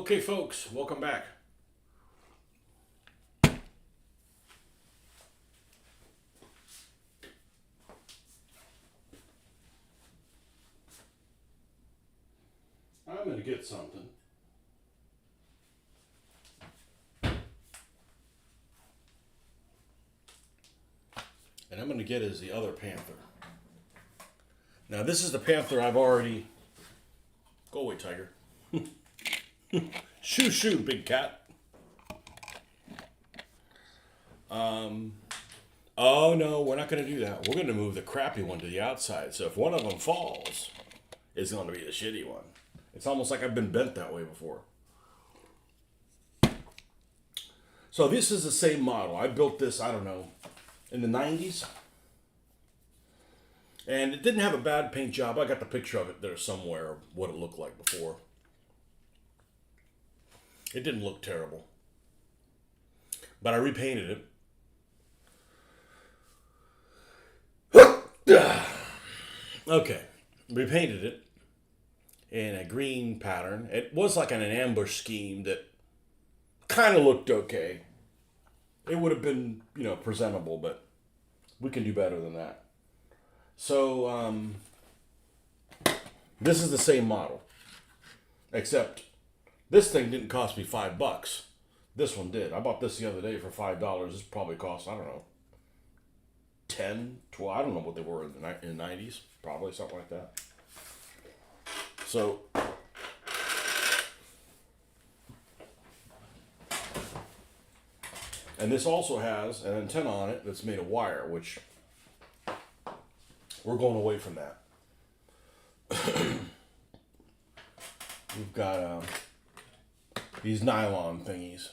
Okay, folks, welcome back. I'm going to get something. And I'm going to get is the other Panther. Now, this is the Panther I've already... Go away, tiger. Shoo, shoo, big cat. Oh, no, we're not going to do that. We're going to move the crappy one to the outside. So if one of them falls, it's going to be the shitty one. It's almost like I've been bent that way before. So this is the same model. I built this, I don't know, in the 90s. And it didn't have a bad paint job. I got the picture of it there somewhere, what it looked like before. It didn't look terrible. But I repainted it. Okay, repainted it in a green pattern. It was like an ambush scheme that kind of looked okay. It would have been, presentable, but we can do better than that. So, this is the same model, except this thing didn't cost me $5. This one did. I bought this the other day for $5. This probably cost, I don't know, 10, 12, I don't know what they were in the 90s. Probably something like that. So, and this also has an antenna on it that's made of wire, which we're going away from that. We've got these nylon thingies.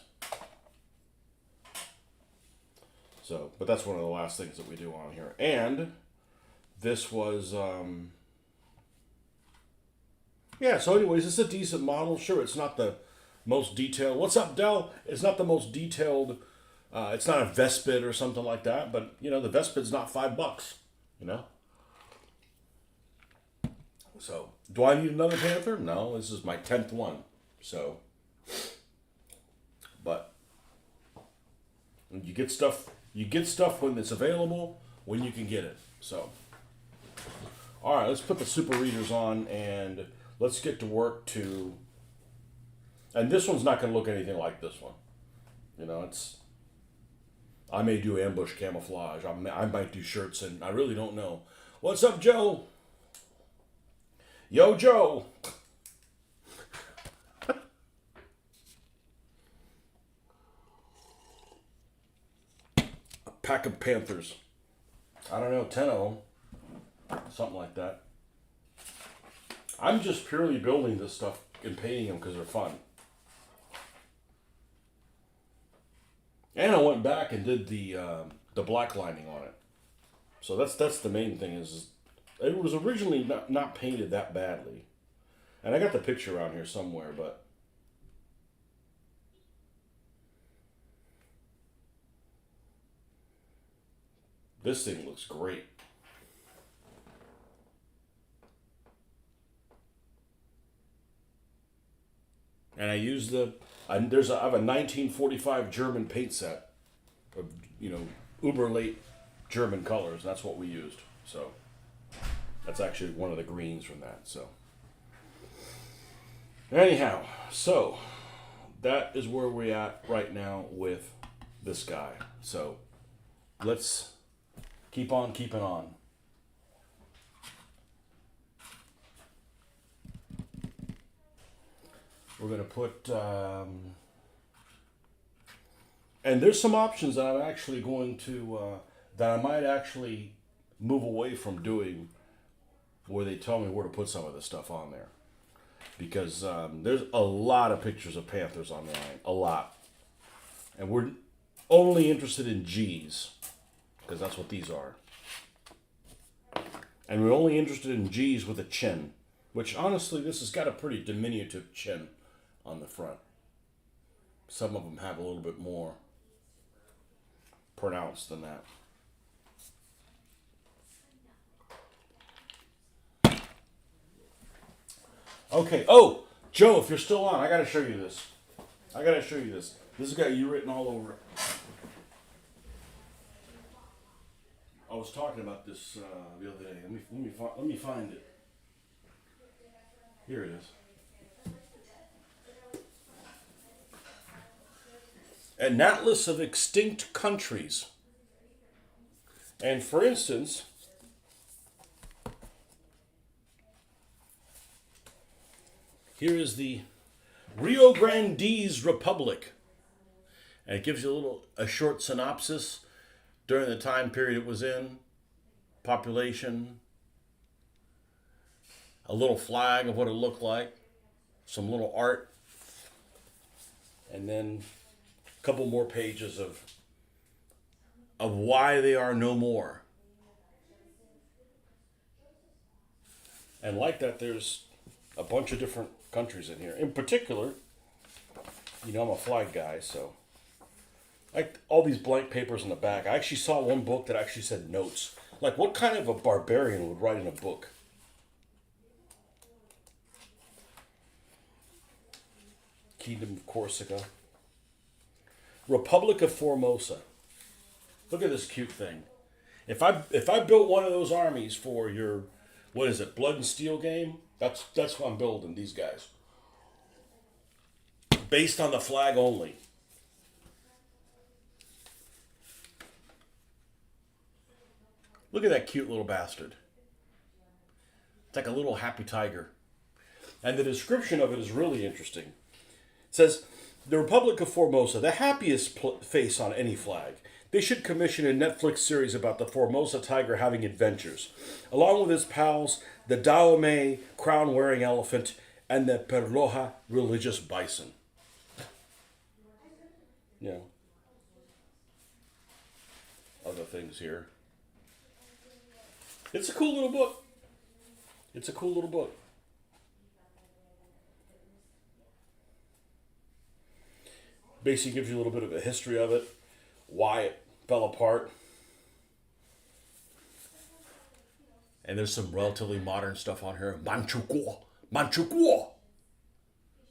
So, but that's one of the last things that we do on here. And this was, yeah, so anyways, it's a decent model. Sure, it's not the most detailed. What's up, Dell? It's not the most detailed, it's not a Vespid or something like that, but, the Vespid's not $5, So, do I need another Panther? No, this is my 10th one. So, but you get stuff when it's available, when you can get it. So, all right, let's put the super readers on and let's get to work and this one's not going to look anything like this one. I may do ambush camouflage. I might do shirts, and I really don't know. What's up, Joe? Yo, Joe. A pack of Panthers. I don't know, 10 of them. Something like that. I'm just purely building this stuff and painting them because they're fun. And I went back and did the black lining on it. So that's the main thing is it was originally not painted that badly. And I got the picture around here somewhere, but this thing looks great. And I use I have a 1945 German paint set of, uber late German colors. That's what we used. So that's actually one of the greens from that. So anyhow, so that is where we're at right now with this guy. So let's keep on keeping on. We're going to put, and there's some options that I'm actually going to, that I might actually move away from doing where they tell me where to put some of the stuff on there. Because there's a lot of pictures of Panthers online, a lot. And we're only interested in G's, because that's what these are. And we're only interested in G's with a chin, which honestly, this has got a pretty diminutive chin on the front. Some of them have a little bit more pronounced than that. Okay. Oh, Joe, if you're still on, I gotta show you this. I gotta show you this. This has got you written all over it. I was talking about this the other day. Let me find it. Here it is. An atlas of extinct countries. And for instance, here is the Rio Grande's Republic. And it gives you a short synopsis during the time period it was in, population, a little flag of what it looked like, some little art, and then a couple more pages of why they are no more. And like that, there's a bunch of different countries in here. In particular, you know I'm a flag guy, so like all these blank papers in the back. I actually saw one book that actually said notes. Like, what kind of a barbarian would write in a book? Kingdom of Corsica. Republic of Formosa. Look at this cute thing. If I built one of those armies for your, what is it, Blood and Steel game, that's what I'm building, these guys. Based on the flag only. Look at that cute little bastard. It's like a little happy tiger. And the description of it is really interesting. It says, the Republic of Formosa, the happiest face on any flag. They should commission a Netflix series about the Formosa tiger having adventures, along with his pals, the Dahomey crown-wearing elephant, and the Perloha religious bison. You know, other things here. It's a cool little book. It's a cool little book. Basically gives you a little bit of a history of it, why it fell apart. And there's some relatively modern stuff on here. Manchukuo,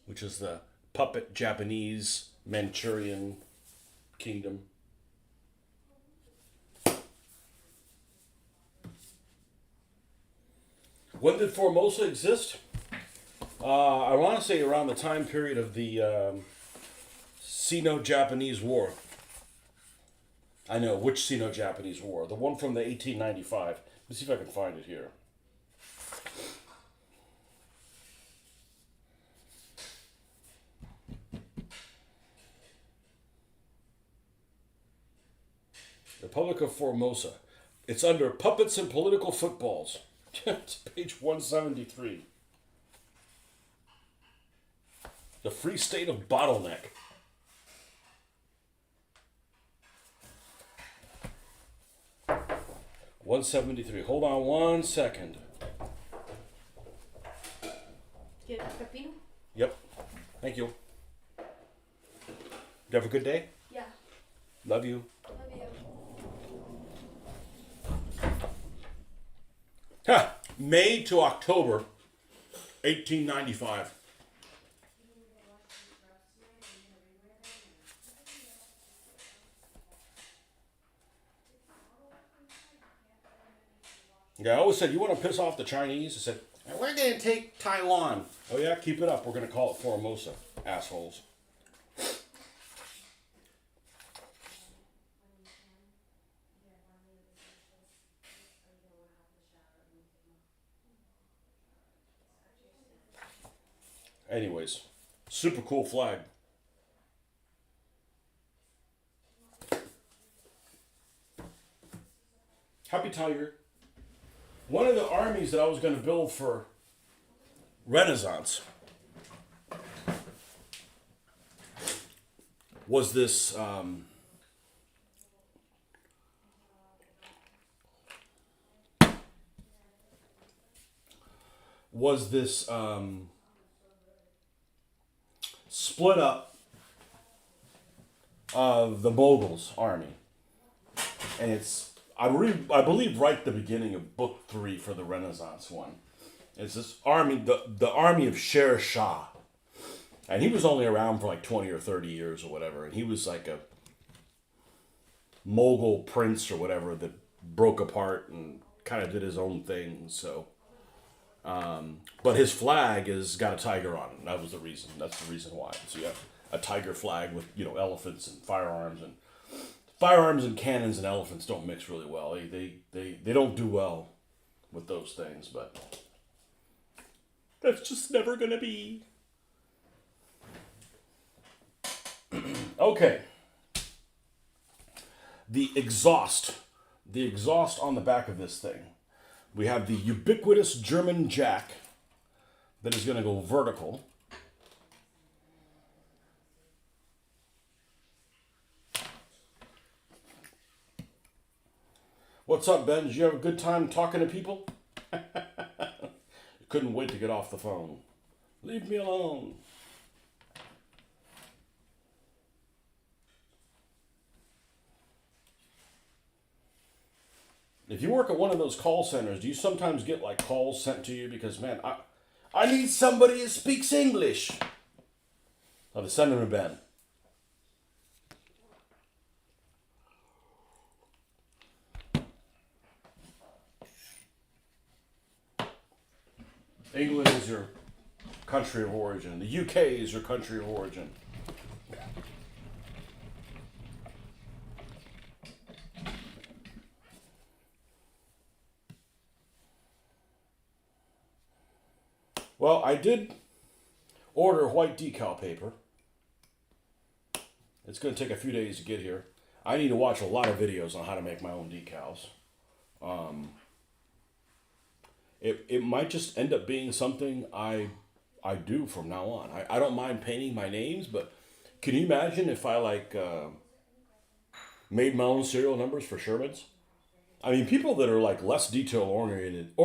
which is the puppet Japanese Manchurian kingdom. When did Formosa exist? I want to say around the time period of the Sino-Japanese War. I know, which Sino-Japanese War? The one from the 1895. Let's see if I can find it here. Republic of Formosa. It's under Puppets and Political Footballs. It's page 173. The Free State of Bottleneck. $173. Hold on 1 second. ¿Quieres pepino? Yep. Thank you. You have a good day? Yeah. Love you. Love you. Ha! May to October 1895. Yeah, I always said, you want to piss off the Chinese? I said, we're going to take Taiwan. Oh yeah, keep it up. We're going to call it Formosa, assholes. Anyways, super cool flag. Happy Tiger. One of the armies that I was going to build for Renaissance was this split up of the Moguls army, and it's I believe right at the beginning of book 3 for the Renaissance one. It's this army, the army of Sher Shah, And he was only around for like 20 or 30 years or whatever. And he was like a mogul prince or whatever that broke apart and kind of did his own thing. So, but his flag is got a tiger on it. And that was the reason. That's the reason why. So you have a tiger flag with, you know, elephants and firearms, and cannons and elephants don't mix really well. They don't do well with those things, but that's just never gonna be. Okay. The exhaust. The exhaust on the back of this thing. We have the ubiquitous German jack that is going to go vertical. What's up, Ben? Did you have a good time talking to people? Couldn't wait to get off the phone. Leave me alone. If you work at one of those call centers, do you sometimes get like calls sent to you because, man, I need somebody who speaks English? Oh, they send them to Ben. England is your country of origin. The UK is your country of origin. Well, I did order white decal paper. It's going to take a few days to get here. I need to watch a lot of videos on how to make my own decals. It might just end up being something I do from now on. I don't mind painting my names, but can you imagine if I made my own serial numbers for Shermans? I mean, people that are like less detail oriented,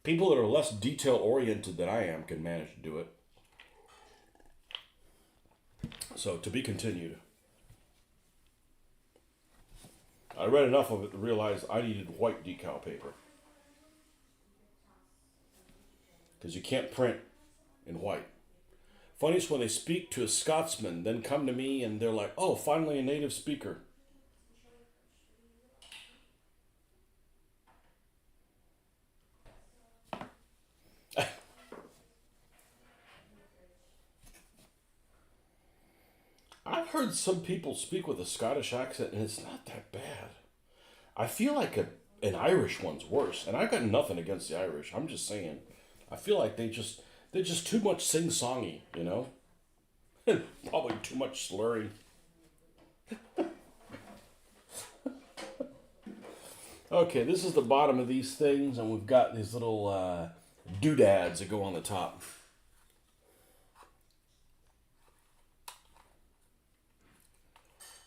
people that are less detail oriented than I am can manage to do it. So, to be continued. I read enough of it to realize I needed white decal paper. Because you can't print in white. Funniest when they speak to a Scotsman, then come to me and they're like, oh, finally a native speaker. I've heard some people speak with a Scottish accent and it's not that bad. I feel like an Irish one's worse. And I've got nothing against the Irish. I'm just saying. I feel like they're just too much sing-songy, you know? Probably too much slurring. Okay, this is the bottom of these things, and we've got these little doodads that go on the top.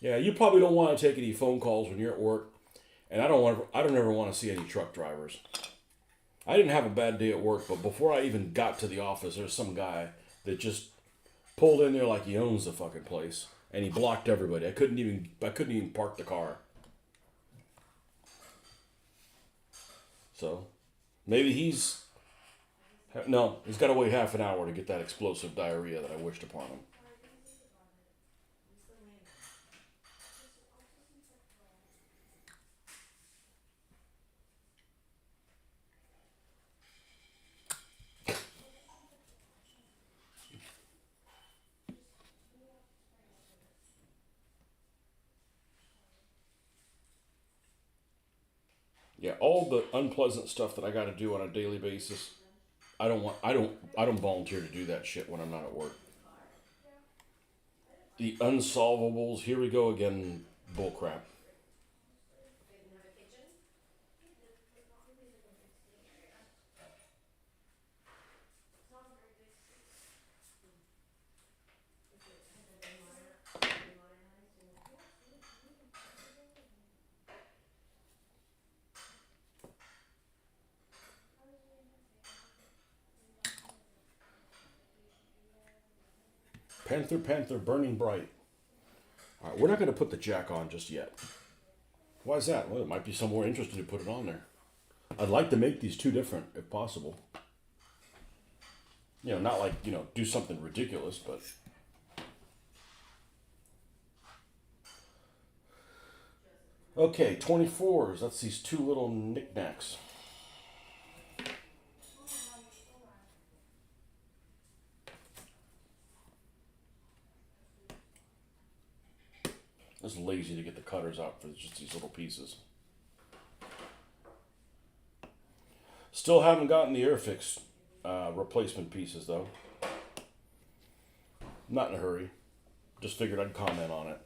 Yeah, you probably don't want to take any phone calls when you're at work, and I don't ever want to see any truck drivers. I didn't have a bad day at work, but before I even got to the office, there's some guy that just pulled in there like he owns the fucking place, and he blocked everybody. I couldn't even park the car. So, maybe he's got to wait half an hour to get that explosive diarrhea that I wished upon him. Yeah, all the unpleasant stuff that I got to do on a daily basis. I don't volunteer to do that shit when I'm not at work. The unsolvables, here we go again, bullcrap. Panther, Panther, burning bright. All right, we're not going to put the jack on just yet. Why is that? Well, it might be somewhere interesting to put it on there. I'd like to make these two different, if possible. Not like, do something ridiculous, but. Okay, 24s. That's these two little knickknacks. I was lazy to get the cutters out for just these little pieces. Still haven't gotten the Airfix replacement pieces though. Not in a hurry. Just figured I'd comment on it.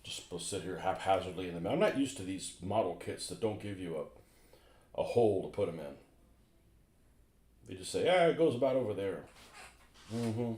Just supposed to sit here haphazardly in them. I'm not used to these model kits that don't give you a hole to put them in. They just say, it goes about over there. Mm-hmm.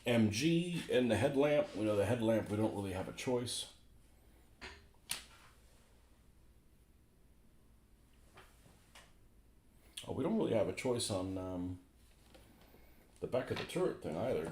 MG and the headlamp. We know the headlamp, we don't really have a choice. Oh, we don't really have a choice on the back of the turret thing either.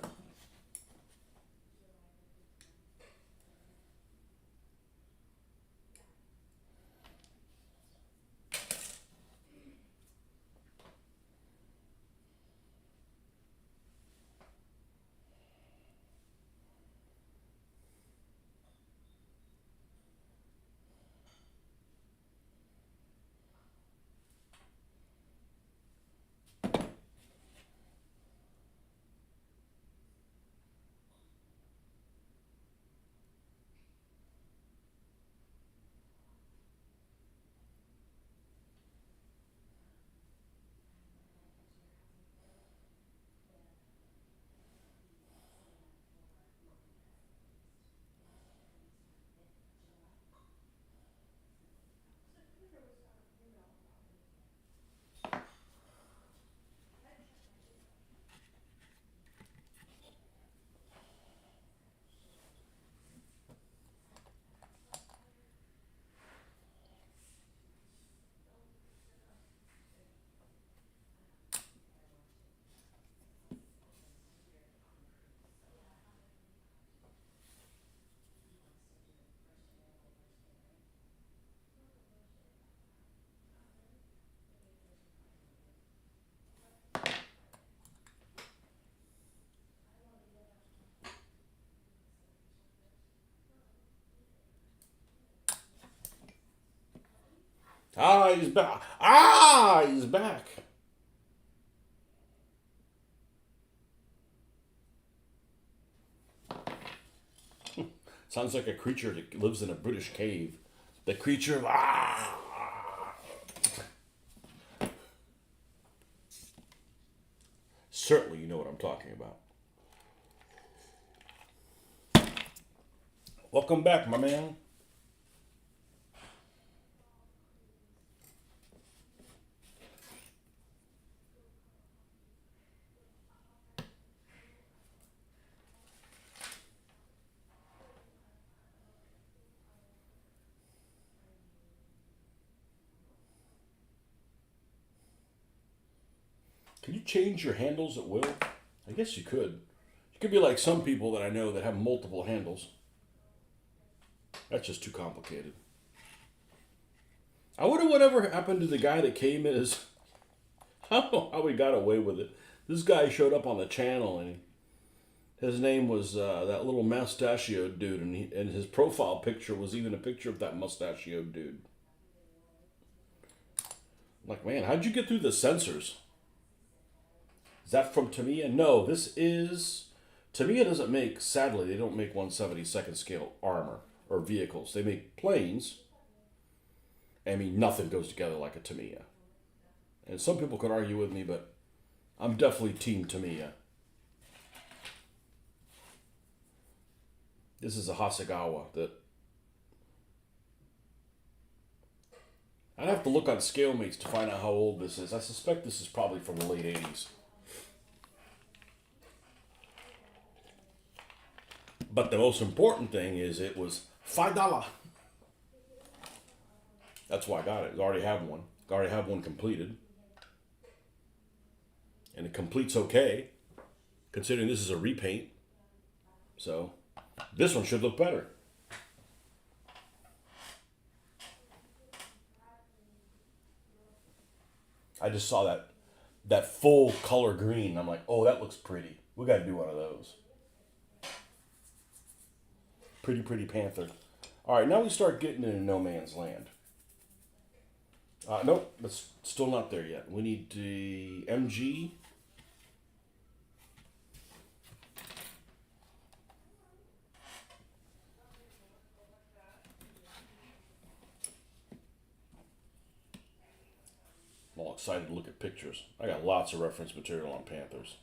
He's back. He's back. Sounds like a creature that lives in a British cave. The creature of Certainly, you know what I'm talking about. Welcome back, my man. Can you change your handles at will? I guess you could. You could be like some people that I know that have multiple handles. That's just too complicated. I wonder whatever happened to the guy that came in as. I don't know how he got away with it. This guy showed up on the channel and his name was that little mustachioed dude, and his profile picture was even a picture of that mustachioed dude. Like, man, how'd you get through the censors? Is that from Tamiya? No, this is... Tamiya doesn't make, sadly, they don't make 1/72nd scale armor or vehicles. They make planes. I mean, nothing goes together like a Tamiya. And some people could argue with me, but I'm definitely Team Tamiya. This is a Hasegawa that... I'd have to look on ScaleMates to find out how old this is. I suspect this is probably from the late 80s. But the most important thing is it was $5. That's why I got it. I already have one. I already have one completed. And it completes okay, considering this is a repaint. So, this one should look better. I just saw that full color green. I'm like, oh, that looks pretty. We got to do one of those. Pretty, pretty Panther. All right, now we start getting into no man's land. Nope, that's still not there yet. We need the MG. I'm all excited to look at pictures. I got lots of reference material on Panthers.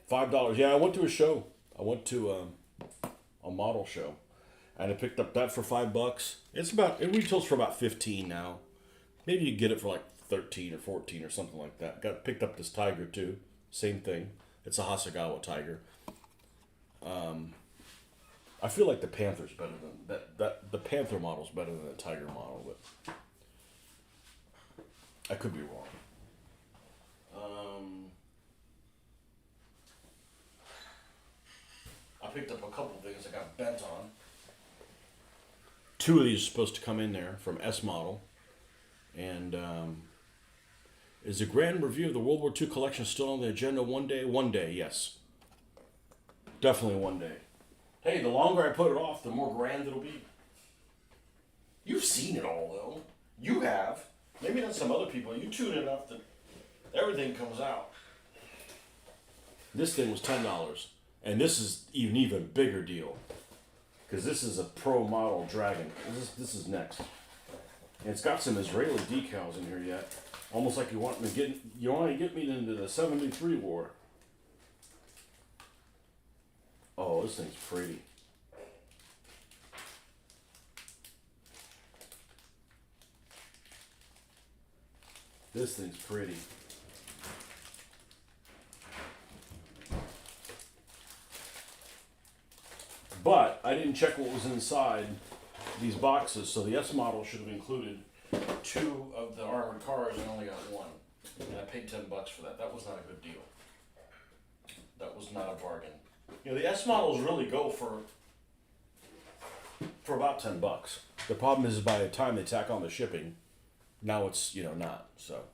$5. Yeah, I went to a show. I went to a model show, and I picked up that for $5. It retails for about 15 now. Maybe you get it for like 13 or 14 or something like that. Picked up this tiger too. Same thing. It's a Hasegawa tiger. I feel like the Panther's better than that. The Panther model's better than the tiger model, but I could be wrong. I picked up a couple things I got bent on. 2 of these are supposed to come in there from S model. And is the grand review of the World War II collection still on the agenda one day? One day, yes. Definitely one day. Hey, the longer I put it off, the more grand it'll be. You've seen it all, though. You have. Maybe not some other people. You tune in enough that everything comes out. This thing was $10. And this is an even bigger deal. Because this is a pro model Dragon. This is next. And it's got some Israeli decals in here yet. Almost like you want to get me into the 73 war. Oh, this thing's pretty. This thing's pretty. But I didn't check what was inside these boxes, so the S model should have included 2 of the armored cars and only got 1. And I paid $10 for that. That was not a good deal. That was not a bargain. You know, the S models really go for about $10. The problem is by the time they tack on the shipping, now it's, not. So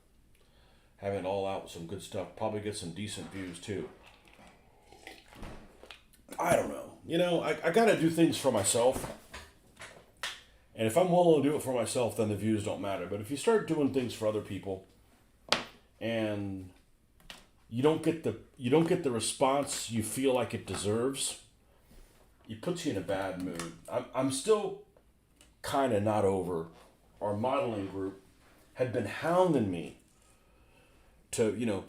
having it all out with some good stuff, probably get some decent views too. I don't know. I got to do things for myself. And if I'm willing to do it for myself, then the views don't matter. But if you start doing things for other people and you don't get the response you feel like it deserves, it puts you in a bad mood. I'm still kind of not over. Our modeling group had been hounding me to,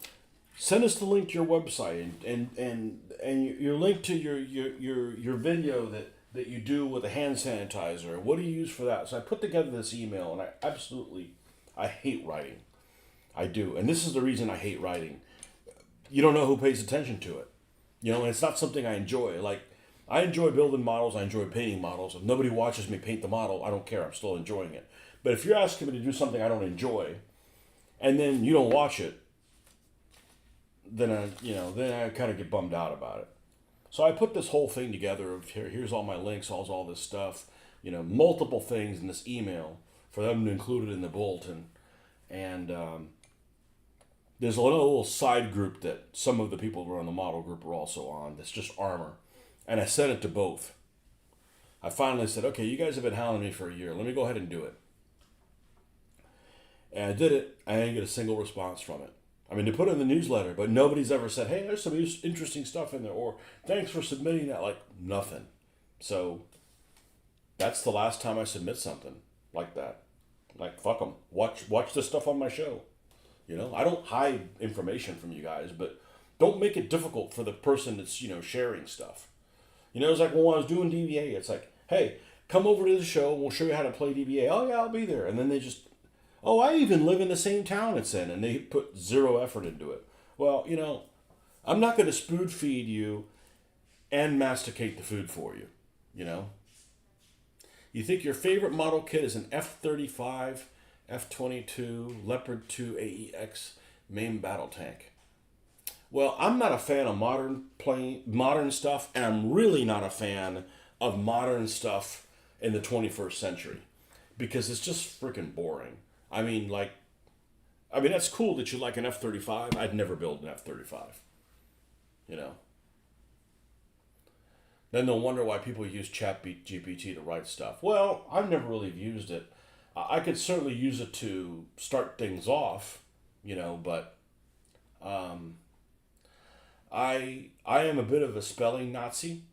send us the link to your website and your link to your video that you do with a hand sanitizer. What do you use for that? So I put together this email, and I hate writing. I do. And this is the reason I hate writing. You don't know who pays attention to it. And it's not something I enjoy. Like, I enjoy building models. I enjoy painting models. If nobody watches me paint the model, I don't care. I'm still enjoying it. But if you're asking me to do something I don't enjoy, and then you don't watch it, then I kind of get bummed out about it. So I put this whole thing together of here's all my links, all this stuff, multiple things in this email for them to include it in the bulletin. And there's a little side group that some of the people who are on the model group are also on. That's just armor. And I sent it to both. I finally said, okay, you guys have been hounding me for a year. Let me go ahead and do it. And I did it. I didn't get a single response from it. I mean, they put it in the newsletter, but nobody's ever said, hey, there's some interesting stuff in there, or thanks for submitting that. Like, nothing. So that's the last time I submit something like that. Like, fuck them. Watch the stuff on my show. I don't hide information from you guys, but don't make it difficult for the person that's, sharing stuff. It's like when I was doing DBA, it's like, hey, come over to the show, we'll show you how to play DBA. Oh, yeah, I'll be there. And then they just, oh, I even live in the same town it's in, and they put zero effort into it. Well, I'm not going to spoon feed you and masticate the food for you, You think your favorite model kit is an F-35, F-22, Leopard 2 AEX main battle tank. Well, I'm not a fan of modern stuff, and I'm really not a fan of modern stuff in the 21st century because it's just freaking boring. I mean, that's cool that you like an F-35. I'd never build an F-35. Then they'll wonder why people use ChatGPT to write stuff. Well, I've never really used it. I could certainly use it to start things off, but I am a bit of a spelling Nazi,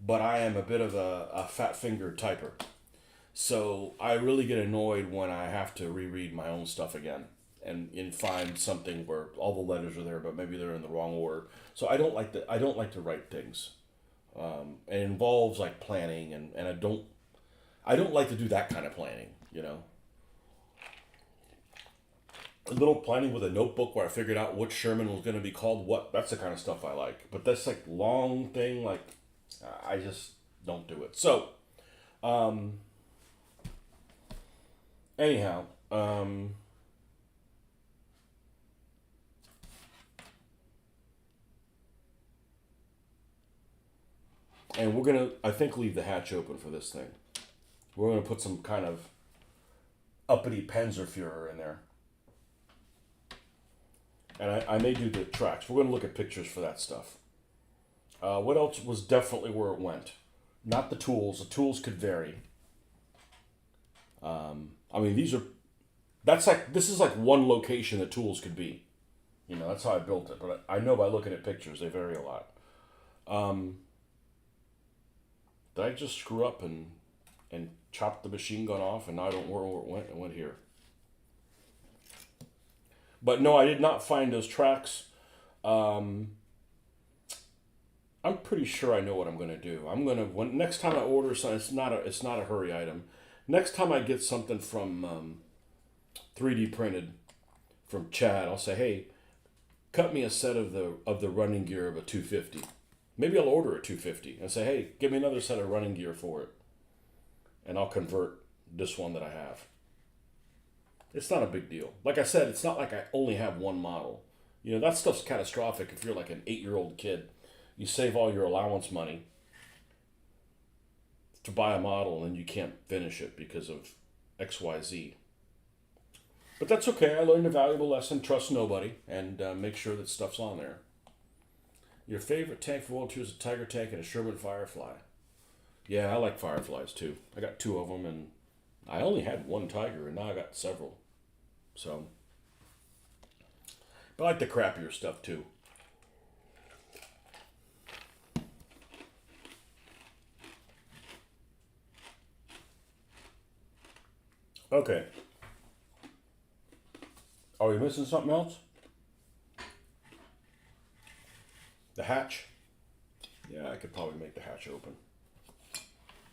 but I am a bit of a fat-fingered typer. So I really get annoyed when I have to reread my own stuff again and find something where all the letters are there, but maybe they're in the wrong order. So I don't like to write things. It involves like planning, and I don't like to do that kind of planning. A little planning with a notebook where I figured out which Sherman was going to be called what. That's the kind of stuff I like. But that's like long thing. Like I just don't do it. So, anyhow, and we're gonna, I think, leave the hatch open for this thing. We're gonna put some kind of uppity Panzerführer in there. And I may do the tracks. We're going to look at pictures for that stuff. What else was definitely where it went? Not the tools. The tools could vary. I mean, this is like one location the tools could be. That's how I built it. But I know by looking at pictures, they vary a lot. Did I just screw up and chop the machine gun off, and now I don't know where it went? It went here. But no, I did not find those tracks. I'm pretty sure I know what I'm going to do. Next time I order something, it's not a hurry item. Next time I get something from 3D printed from Chad, I'll say, hey, cut me a set of the running gear of a 250. Maybe I'll order a 250 and say, hey, give me another set of running gear for it, and I'll convert this one that I have. It's not a big deal. Like I said, it's not like I only have one model. That stuff's catastrophic if you're like an 8-year-old kid. You save all your allowance money to buy a model and you can't finish it because of XYZ. But that's okay. I learned a valuable lesson. Trust nobody, and make sure that stuff's on there. Your favorite tank for World 2 is a Tiger tank and a Sherman Firefly. Yeah, I like Fireflies too. I got 2 of them, and I only had 1 Tiger, and now I got several. So, but I like the crappier stuff too. Okay. Are we missing something else? The hatch? Yeah, I could probably make the hatch open.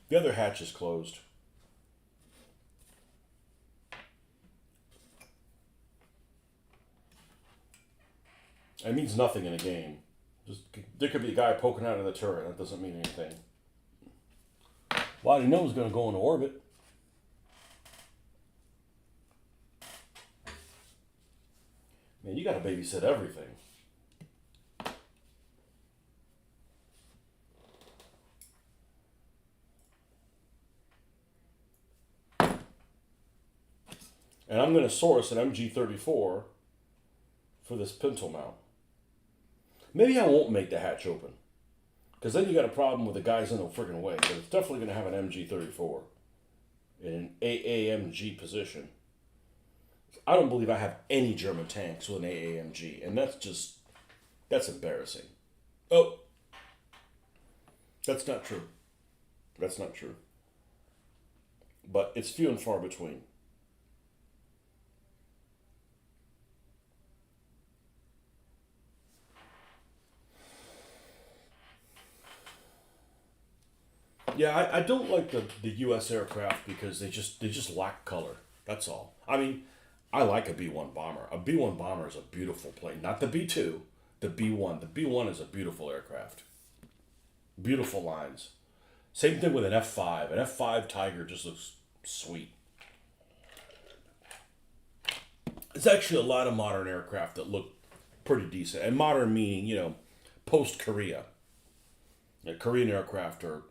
The other hatch is closed. It means nothing in a game. There could be a guy poking out of the turret. That doesn't mean anything. Well, I didn't know it was going to go into orbit. Man, you got to babysit everything. And I'm going to source an MG34 for this pintle mount. Maybe I won't make the hatch open. Because then you got a problem with the guys in the freaking way. But it's definitely going to have an MG34 in an AAMG position. I don't believe I have any German tanks with an AAMG. And that's embarrassing. Oh, that's not true. That's not true. But it's few and far between. Yeah, I don't like the U.S. aircraft because they just lack color. That's all. I mean, I like a B-1 bomber. A B-1 bomber is a beautiful plane. Not the B-2, the B-1. The B-1 is a beautiful aircraft. Beautiful lines. Same thing with an F-5. An F-5 Tiger just looks sweet. There's actually a lot of modern aircraft that look pretty decent. And modern meaning, post-Korea. Korean aircraft are...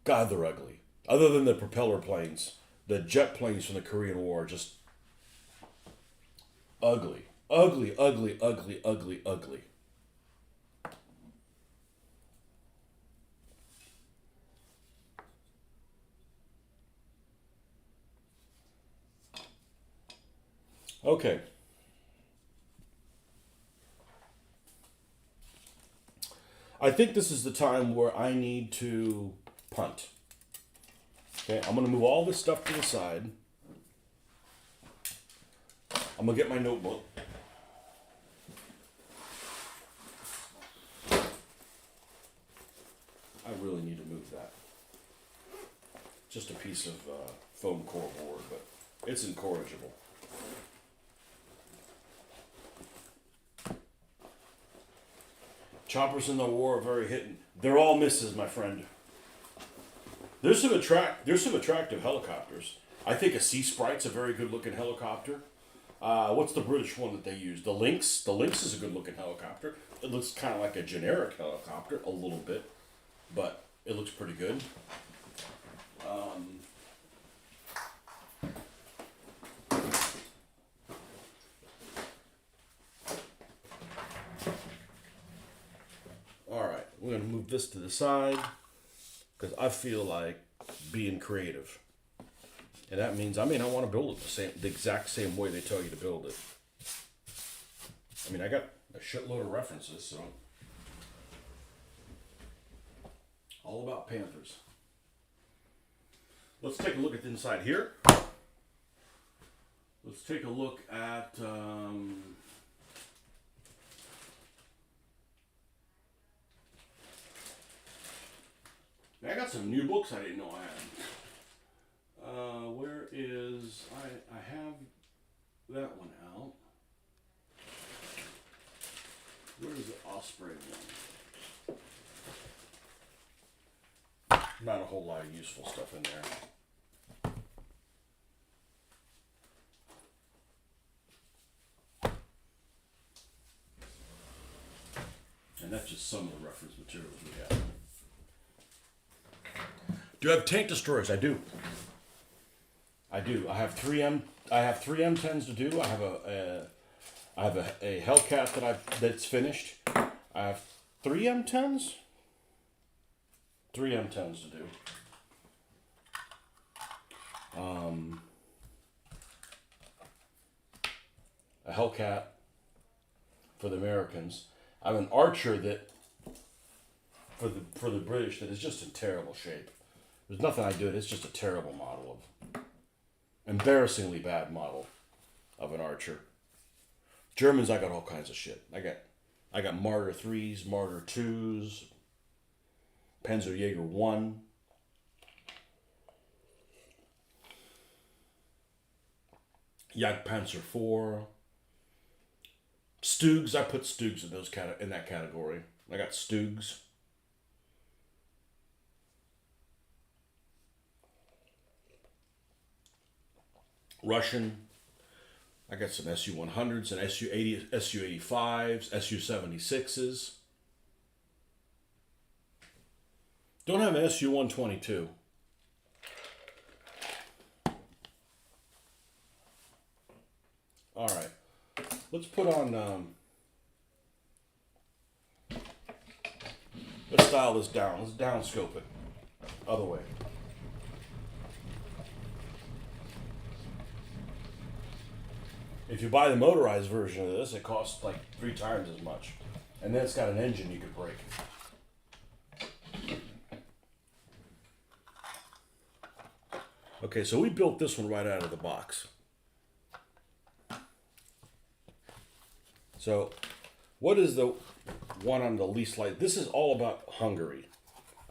God, they're ugly. Other than the propeller planes, the jet planes from the Korean War are just ugly. Ugly, ugly, ugly, ugly, ugly. Okay. I think this is the time where I need to punt. Okay, I'm going to move all this stuff to the side. I'm going to get my notebook. I really need to move that. Just a piece of foam core board, but it's incorrigible. Choppers in the war are very hitting. They're all misses, my friend. There's some attractive helicopters. I think a Sea Sprite's a very good looking helicopter. What's the British one that they use? The Lynx. The Lynx is a good looking helicopter. It looks kind of like a generic helicopter, a little bit, but it looks pretty good. All right, we're gonna move this to the side because I feel like being creative, and that means I may not want to build it the exact same way they tell you to build it. I mean, I got a shitload of references, so all about Panthers. Let's take a look at the inside here. Let's take a look at I got some new books I didn't know I had. Where is I have that one out. Where is the Osprey one? Not a whole lot of useful stuff in there. And that's just some of the reference materials we have. Do I have tank destroyers? I do. I have three M10s to do. I have a Hellcat that's finished. I have three M10s. Three M10s to do. A Hellcat for the Americans. I have an Archer that for the British that is just in terrible shape. There's nothing I do. It's just a terrible model of, embarrassingly bad model of an Archer. Germans, I got all kinds of shit. I got Marder 3s, Marder 2s, Panzerjäger 1. Jagdpanzer 4. Stugs, I put Stugs in that category. I got Stugs. Russian. I got some SU-100s and SU-80, SU-85s, SU-76s. Don't have an SU-122. All right, let's put on. Let's dial this down. Let's downscope it. Other way. If you buy the motorized version of this, it costs like 3 times as much. And then it's got an engine you could break. Okay, so we built this one right out of the box. So, what is the one on the least light? This is all about Hungary.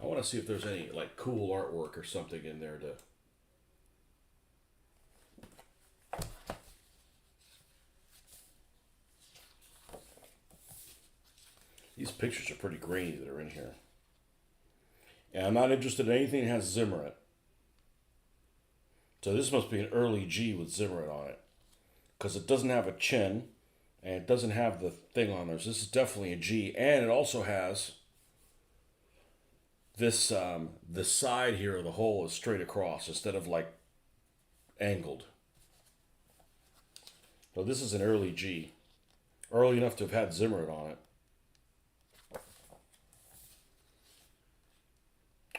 I want to see if there's any like cool artwork or something in there to. These pictures are pretty grainy that are in here. And I'm not interested in anything that has Zimmerit. So this must be an early G with Zimmerit on it. Because it doesn't have a chin. And it doesn't have the thing on there. So this is definitely a G. And it also has this, the side here of the hole is straight across instead of like angled. So this is an early G. Early enough to have had Zimmerit on it.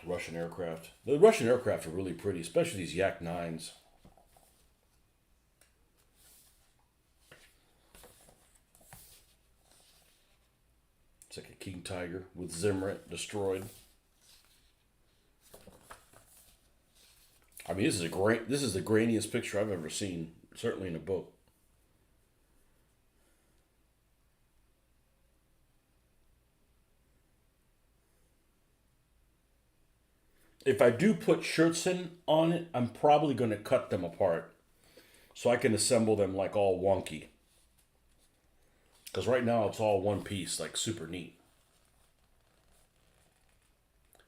Russian aircraft. The Russian aircraft are really pretty, especially these Yak 9s. It's like a King Tiger with Zimmerit destroyed. I mean, this is the grainiest picture I've ever seen, certainly in a book. If I do put Scherzen on it, I'm probably going to cut them apart so I can assemble them like all wonky. Because right now it's all one piece, like super neat.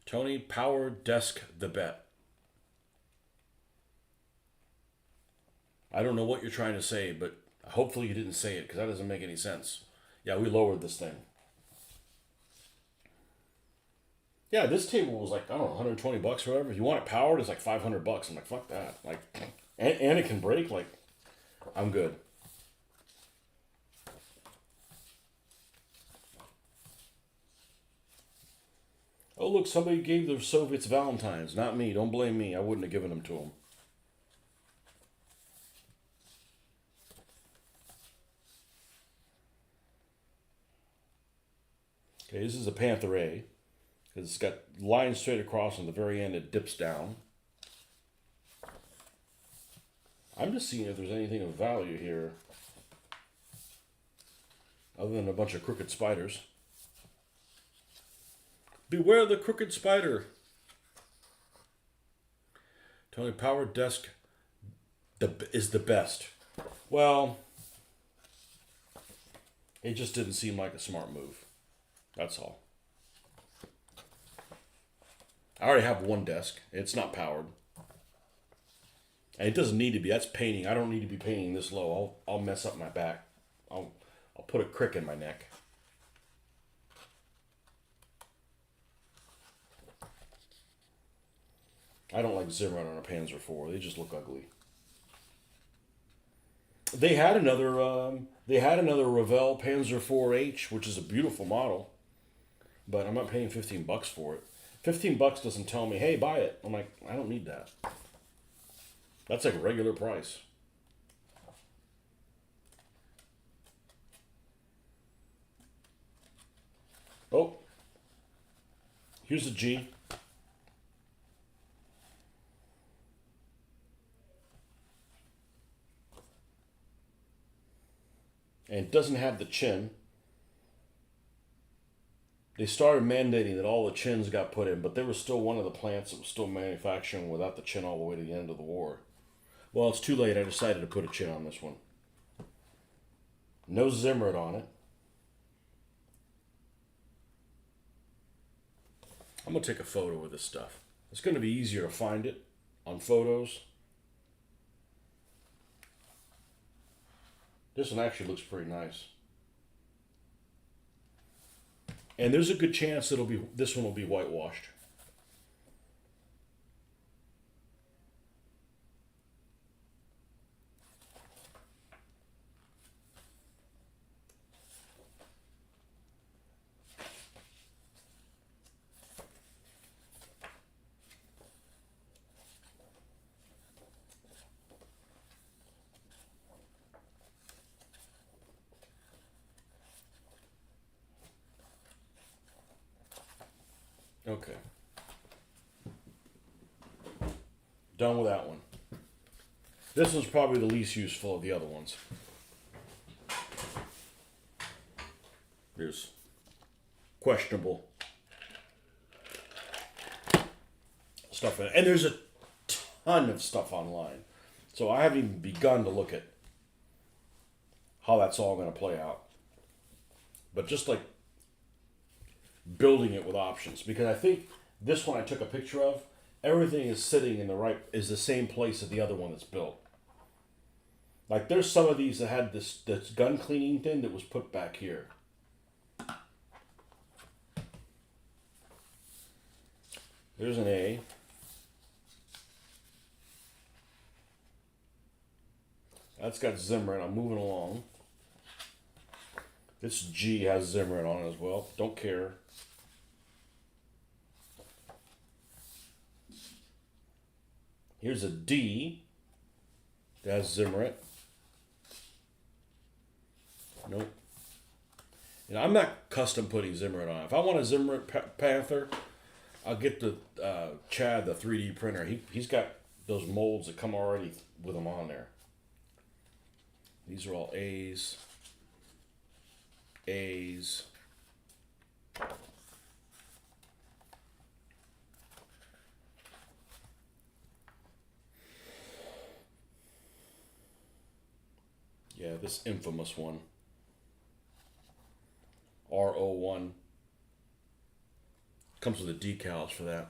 Tony, power desk the bet. I don't know what you're trying to say, but hopefully you didn't say it because that doesn't make any sense. Yeah, we lowered this thing. Yeah, this table was like, I don't know, 120 bucks or whatever. If you want it powered, it's like 500 bucks. I'm like, fuck that. Like, and it can break. Like, I'm good. Oh, look, somebody gave the Soviets Valentines. Not me. Don't blame me. I wouldn't have given them to them. Okay, this is a Panther A. Because it's got lines straight across, and the very end it dips down. I'm just seeing if there's anything of value here. Other than a bunch of crooked spiders. Beware the crooked spider. Tony, power desk is the best. Well, it just didn't seem like a smart move. That's all. I already have one desk. It's not powered. And it doesn't need to be. That's painting. I don't need to be painting this low. I'll mess up my back. I'll put a crick in my neck. I don't like Zimmerit on a Panzer IV. They just look ugly. They had another Revell Panzer IV-H, which is a beautiful model, but I'm not paying 15 bucks for it. 15 bucks doesn't tell me, hey, buy it. I'm like, I don't need that. That's like a regular price. Oh, here's a G. And it doesn't have the chin. They started mandating that all the chins got put in, but there was still one of the plants that was still manufacturing without the chin all the way to the end of the war. Well, it's too late. I decided to put a chin on this one. No Zimmerit on it. I'm going to take a photo of this stuff. It's going to be easier to find it on photos. This one actually looks pretty nice. And there's a good chance this one will be whitewashed. Okay. Done with that one. This one's probably the least useful of the other ones. There's questionable stuff in it. And there's a ton of stuff online. So I haven't even begun to look at how that's all going to play out. But just like building it with options, because I think this one I took a picture of, everything is sitting in the same place as the other one that's built. Like there's some of these that had this gun cleaning thing that was put back here. There's an A. That's got Zimmer, I'm moving along. This G has Zimmer on it as well. Don't care. Here's a D that has Zimmer. Nope. And I'm not custom putting Zimmer on. If I want a Zimmer Panther, I'll get the Chad, the 3D printer. He's got those molds that come already with them on there. These are all A's. A's. Yeah, this infamous one. R01. Comes with the decals for that.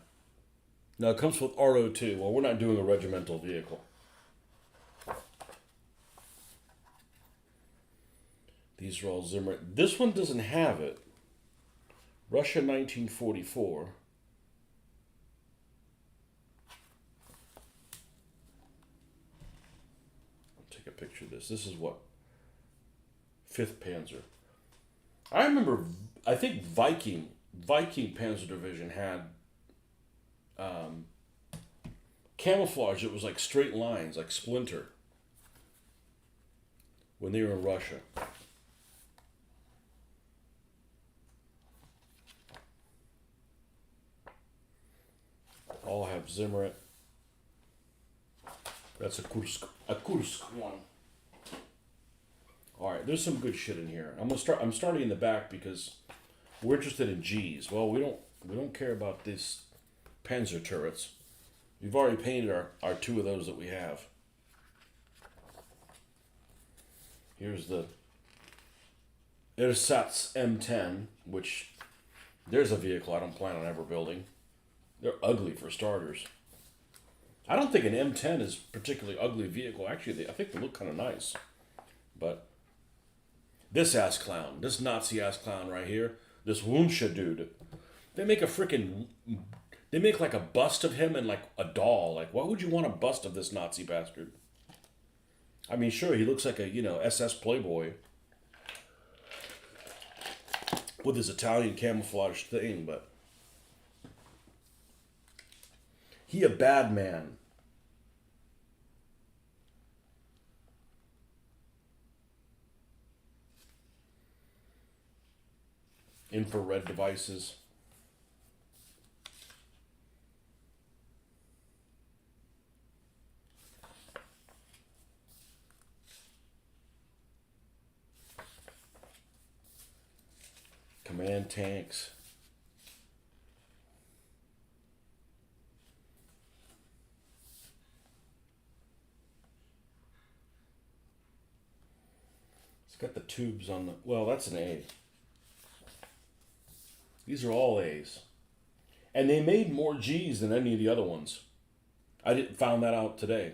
No, it comes with R02. Well, we're not doing a regimental vehicle. These are all Zimmer. This one doesn't have it. Russia 1944. Take a picture of this. This is what? 5th Panzer. I remember, I think Viking Panzer Division had camouflage that was like straight lines, like Splinter, when they were in Russia. All have Zimmer. That's a Kursk one. All right, there's some good shit in here. I'm starting in the back because we're interested in G's. Well, we don't care about these Panzer turrets. We've already painted our 2 of those that we have. Here's the Ersatz M10, which there's a vehicle I don't plan on ever building. They're ugly for starters. I don't think an M10 is a particularly ugly vehicle. Actually, I think they look kind of nice. But this ass clown, this Nazi ass clown right here, this Wunsche dude, they make like a bust of him and like a doll. Like, why would you want a bust of this Nazi bastard? I mean, sure, he looks like a, SS Playboy with his Italian camouflage thing, but he a bad man. Infrared devices. Command tanks. It's got the tubes on the... Well, that's an A. These are all A's. And they made more G's than any of the other ones. I found that out today.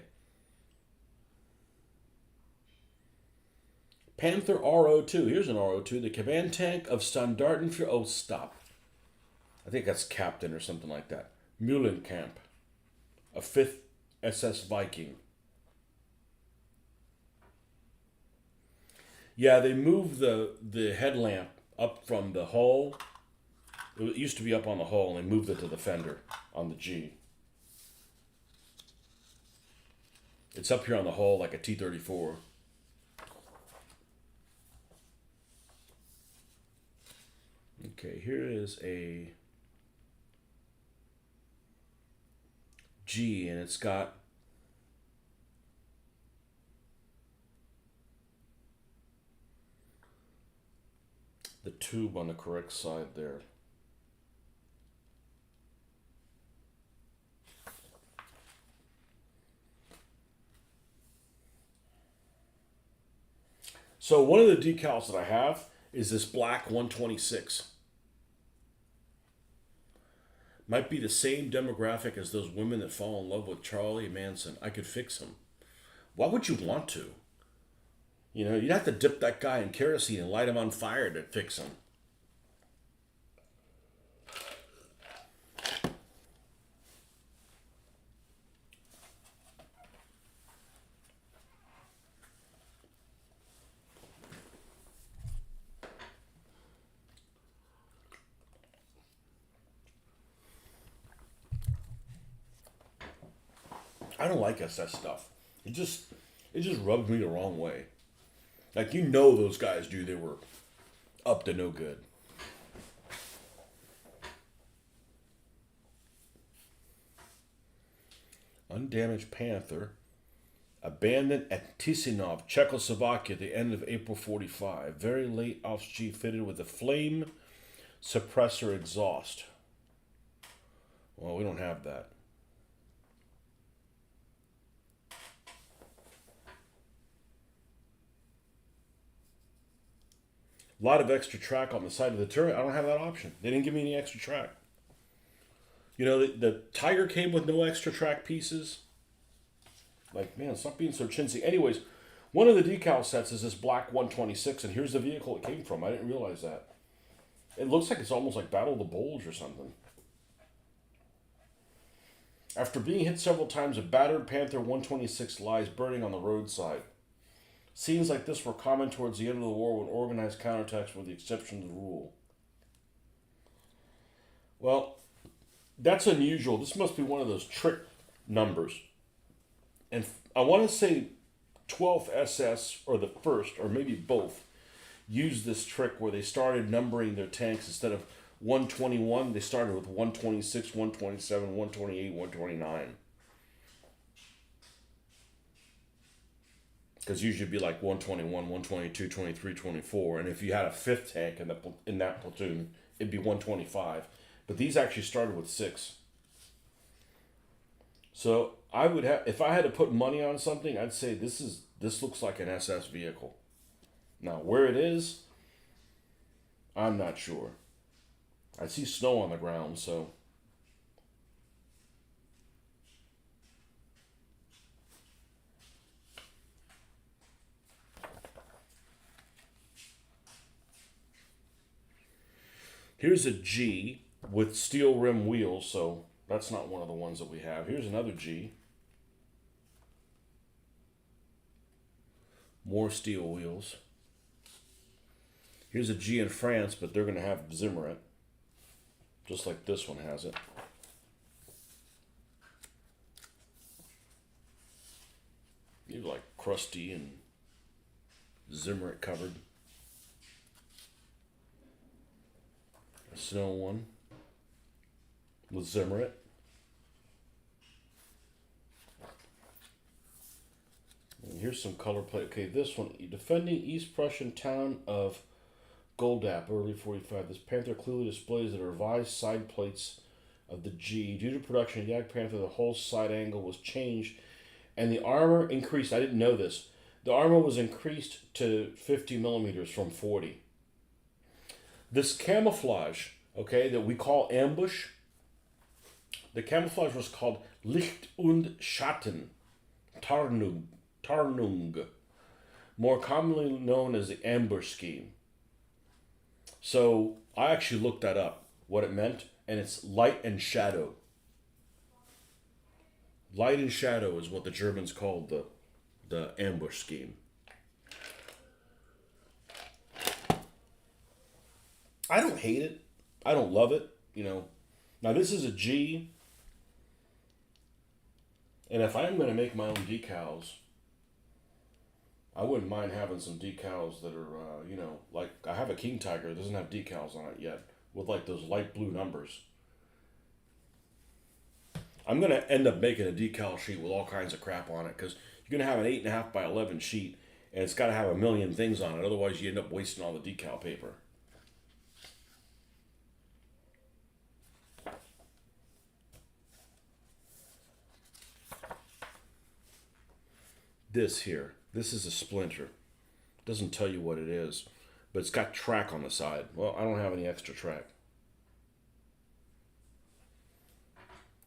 Panther RO2. Here's an RO2. The command tank of Standarten für... Oh, stop. I think that's Captain or something like that. Mühlenkamp. A 5th SS Viking. Yeah, they moved the headlamp up from the hull. It used to be up on the hull, and they moved it to the fender on the G. It's up here on the hull like a T-34. Okay, here is a G, and it's got the tube on the correct side there. So one of the decals that I have is this black 126. Might be the same demographic as those women that fall in love with Charlie Manson. I could fix him. Why would you want to? You know, you'd have to dip that guy in kerosene and light him on fire to fix him. I don't like SS stuff. It just rubs me the wrong way. Like, you know, those guys they were up to no good. Undamaged Panther. Abandoned at Tisinov, Czechoslovakia, at the end of April 45. Very late Ops G fitted with a flame suppressor exhaust. Well, we don't have that. A lot of extra track on the side of the turret. I don't have that option. They didn't give me any extra track. You know, the Tiger came with no extra track pieces. Like, man, stop being so chintzy. Anyways, one of the decal sets is this black 126, and here's the vehicle it came from. I didn't realize that. It looks like it's almost like Battle of the Bulge or something. After being hit several times, a battered Panther 126 lies burning on the roadside. Scenes like this were common towards the end of the war when organized counterattacks were the exception to the rule. Well, that's unusual. This must be one of those trick numbers. And I want to say 12th SS, or the 1st, or maybe both, used this trick where they started numbering their tanks instead of 121, they started with 126, 127, 128, 129. Because usually it'd be like 121, 122, 23, 24. And if you had a 5th tank in that platoon, it'd be 125. But these actually started with 6. So I would have, if I had to put money on something, I'd say this looks like an SS vehicle. Now where it is, I'm not sure. I see snow on the ground, so. Here's a G with steel rim wheels, so that's not one of the ones that we have. Here's another G. More steel wheels. Here's a G in France, but they're going to have Zimmerit, just like this one has it. These are like crusty and Zimmerit covered. A snow one with Zimmerit. And here's some color plate. Okay, this one, defending East Prussian town of Goldap, early 45. This Panther clearly displays the revised side plates of the G. Due to production of Yak Panther, the whole side angle was changed and the armor increased. I didn't know this. The armor was increased to 50 millimeters from 40. This camouflage, okay, that we call ambush, the camouflage was called Licht und Schatten, Tarnung. more commonly known as the ambush scheme. So I actually looked that up, what it meant, and it's light and shadow. Light and shadow is what the Germans called the ambush scheme. I don't hate it. I don't love it, you know. Now this is a G, and if I'm going to make my own decals, I wouldn't mind having some decals that are, like I have a King Tiger that doesn't have decals on it yet, with like those light blue numbers. I'm going to end up making a decal sheet with all kinds of crap on it because you're going to have an 8.5 by 11 sheet, and it's got to have a million things on it. Otherwise, you end up wasting all the decal paper. This is a splinter. Doesn't tell you what it is, but it's got track on the side. Well, I don't have any extra track.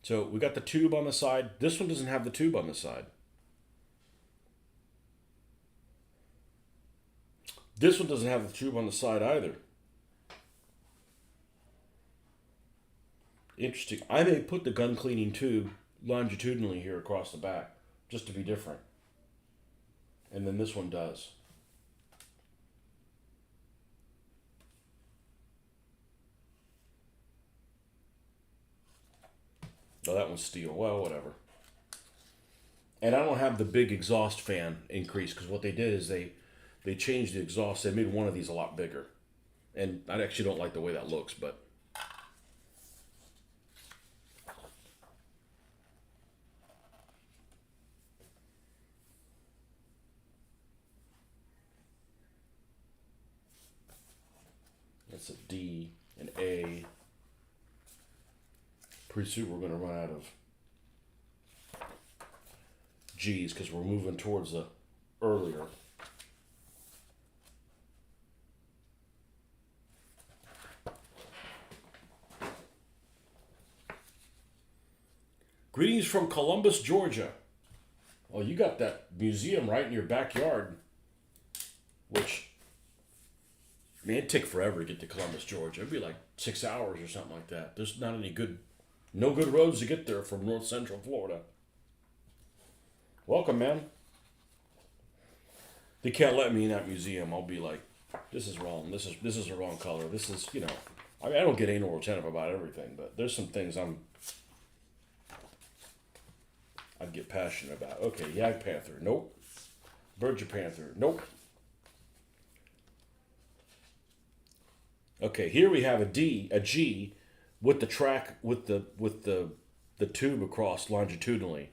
So we got the tube on the side. This one doesn't have the tube on the side. This one doesn't have the tube on the side either. Interesting. I may put the gun cleaning tube longitudinally here across the back, just to be different. And then this one does. Oh, that one's steel. Well, whatever. And I don't have the big exhaust fan increase because what they did is they changed the exhaust. They made one of these a lot bigger. And I actually don't like the way that looks, but that's a D, an A. Pretty soon we're going to run out of G's because we're moving towards the earlier. Greetings from Columbus, Georgia. Well, you got that museum right in your backyard, which, man, it'd take forever to get to Columbus, Georgia. It'd be like 6 hours or something like that. There's no good roads to get there from North Central Florida. Welcome, man. They can't let me in that museum. I'll be like, this is wrong. This is the wrong color. This is, I mean, I don't get anal retentive about everything, but there's some things I'd get passionate about. Okay, Yag Panther, nope. Berger Panther, nope. Okay, here we have a G, with the track with the tube across longitudinally.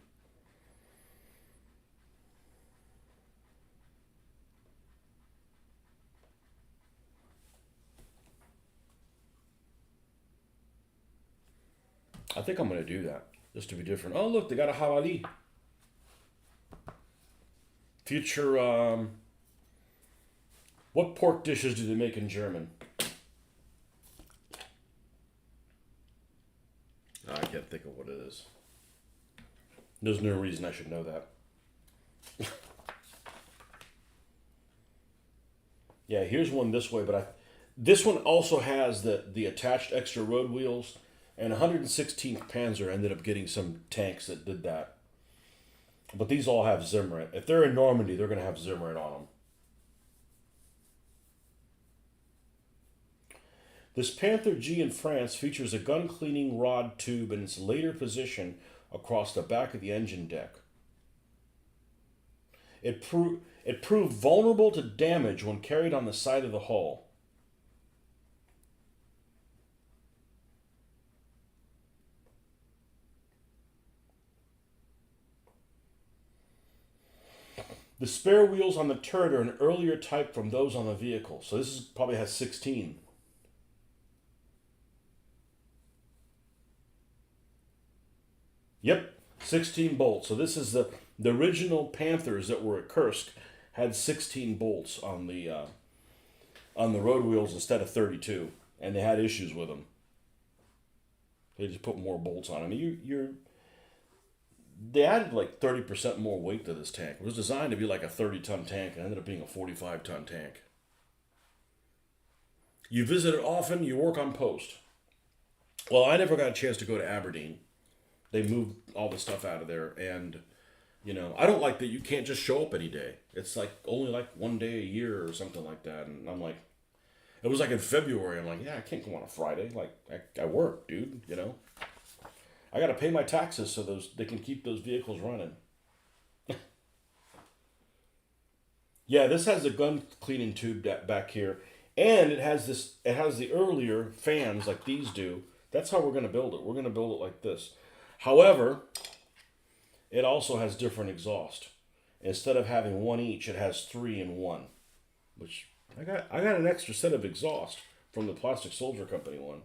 I think I'm going to do that just to be different. Oh, look, they got a Hawali. Future, what pork dishes do they make in German? I can't think of what it is. There's no reason I should know that. Yeah, here's one this way, but this one also has the attached extra road wheels, and 116th Panzer ended up getting some tanks that did that. But these all have Zimmerit. If they're in Normandy, they're going to have Zimmerit on them. This Panther G in France features a gun cleaning rod tube in its later position across the back of the engine deck. It proved vulnerable to damage when carried on the side of the hull. The spare wheels on the turret are an earlier type from those on the vehicle. So this probably has 16. Yep, 16 bolts. So this is the original Panthers that were at Kursk had 16 bolts on the road wheels instead of 32, and they had issues with them. They just put more bolts on them. they added like 30% more weight to this tank. It was designed to be like a 30-ton tank and ended up being a 45-ton tank. You visit it often, you work on post. Well, I never got a chance to go to Aberdeen. They moved all the stuff out of there, and I don't like that you can't just show up any day. It's like only like one day a year or something like that. And I'm like, it was like in February. I'm like, yeah, I can't go on a Friday. Like I work, dude. I got to pay my taxes so they can keep those vehicles running. Yeah, this has a gun cleaning tube back here, and it has this. It has the earlier fans like these do. That's how we're going to build it. We're going to build it like this. However, it also has different exhaust. Instead of having one each, it has 3 in 1. Which I got an extra set of exhaust from the Plastic Soldier Company one.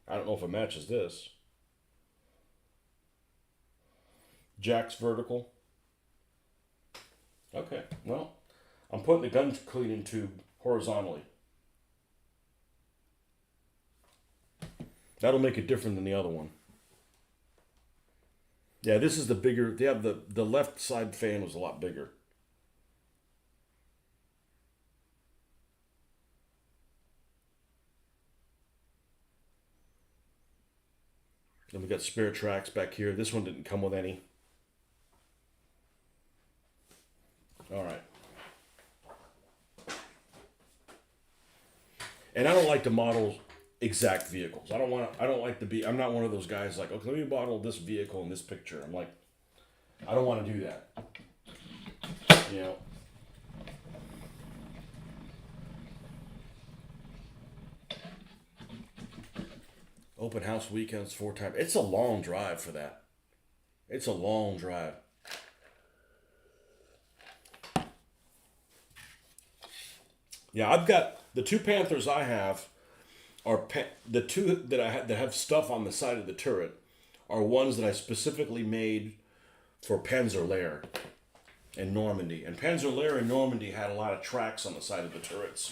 I don't know if it matches this. Jack's vertical. Okay, well, I'm putting the gun cleaning tube horizontally. That'll make it different than the other one. Yeah, this is the bigger. They have the left side fan was a lot bigger. Then we got spare tracks back here. This one didn't come with any. All right. And I don't like to model exact vehicles. I don't like to be. I'm not one of those guys like, okay, let me model this vehicle in this picture. I'm like, I don't want to do that. You know. Open house weekends 4 times. It's a long drive for that. It's a long drive. Yeah, I've got the 2 Panthers I have are the 2 that I had that have stuff on the side of the turret are ones that I specifically made for Panzer in Normandy. And Panzer in Normandy had a lot of tracks on the side of the turrets,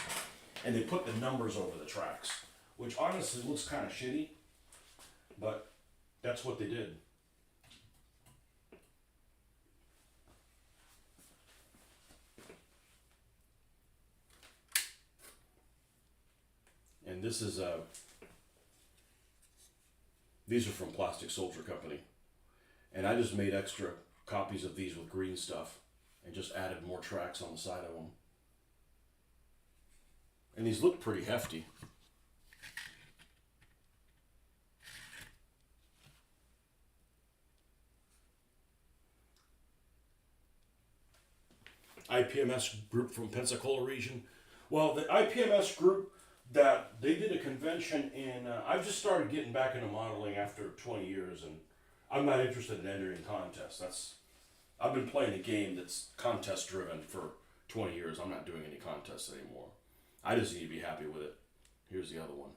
and they put the numbers over the tracks, which honestly looks kind of shitty, but that's what they did. And this is these are from Plastic Soldier Company, and I just made extra copies of these with green stuff, and just added more tracks on the side of them. And these look pretty hefty. IPMS group from Pensacola region. Well, the IPMS group that they did a convention in. I've just started getting back into modeling after 20 years, and I'm not interested in entering contests. I've been playing a game that's contest driven for 20 years. I'm not doing any contests anymore. I just need to be happy with it. Here's the other one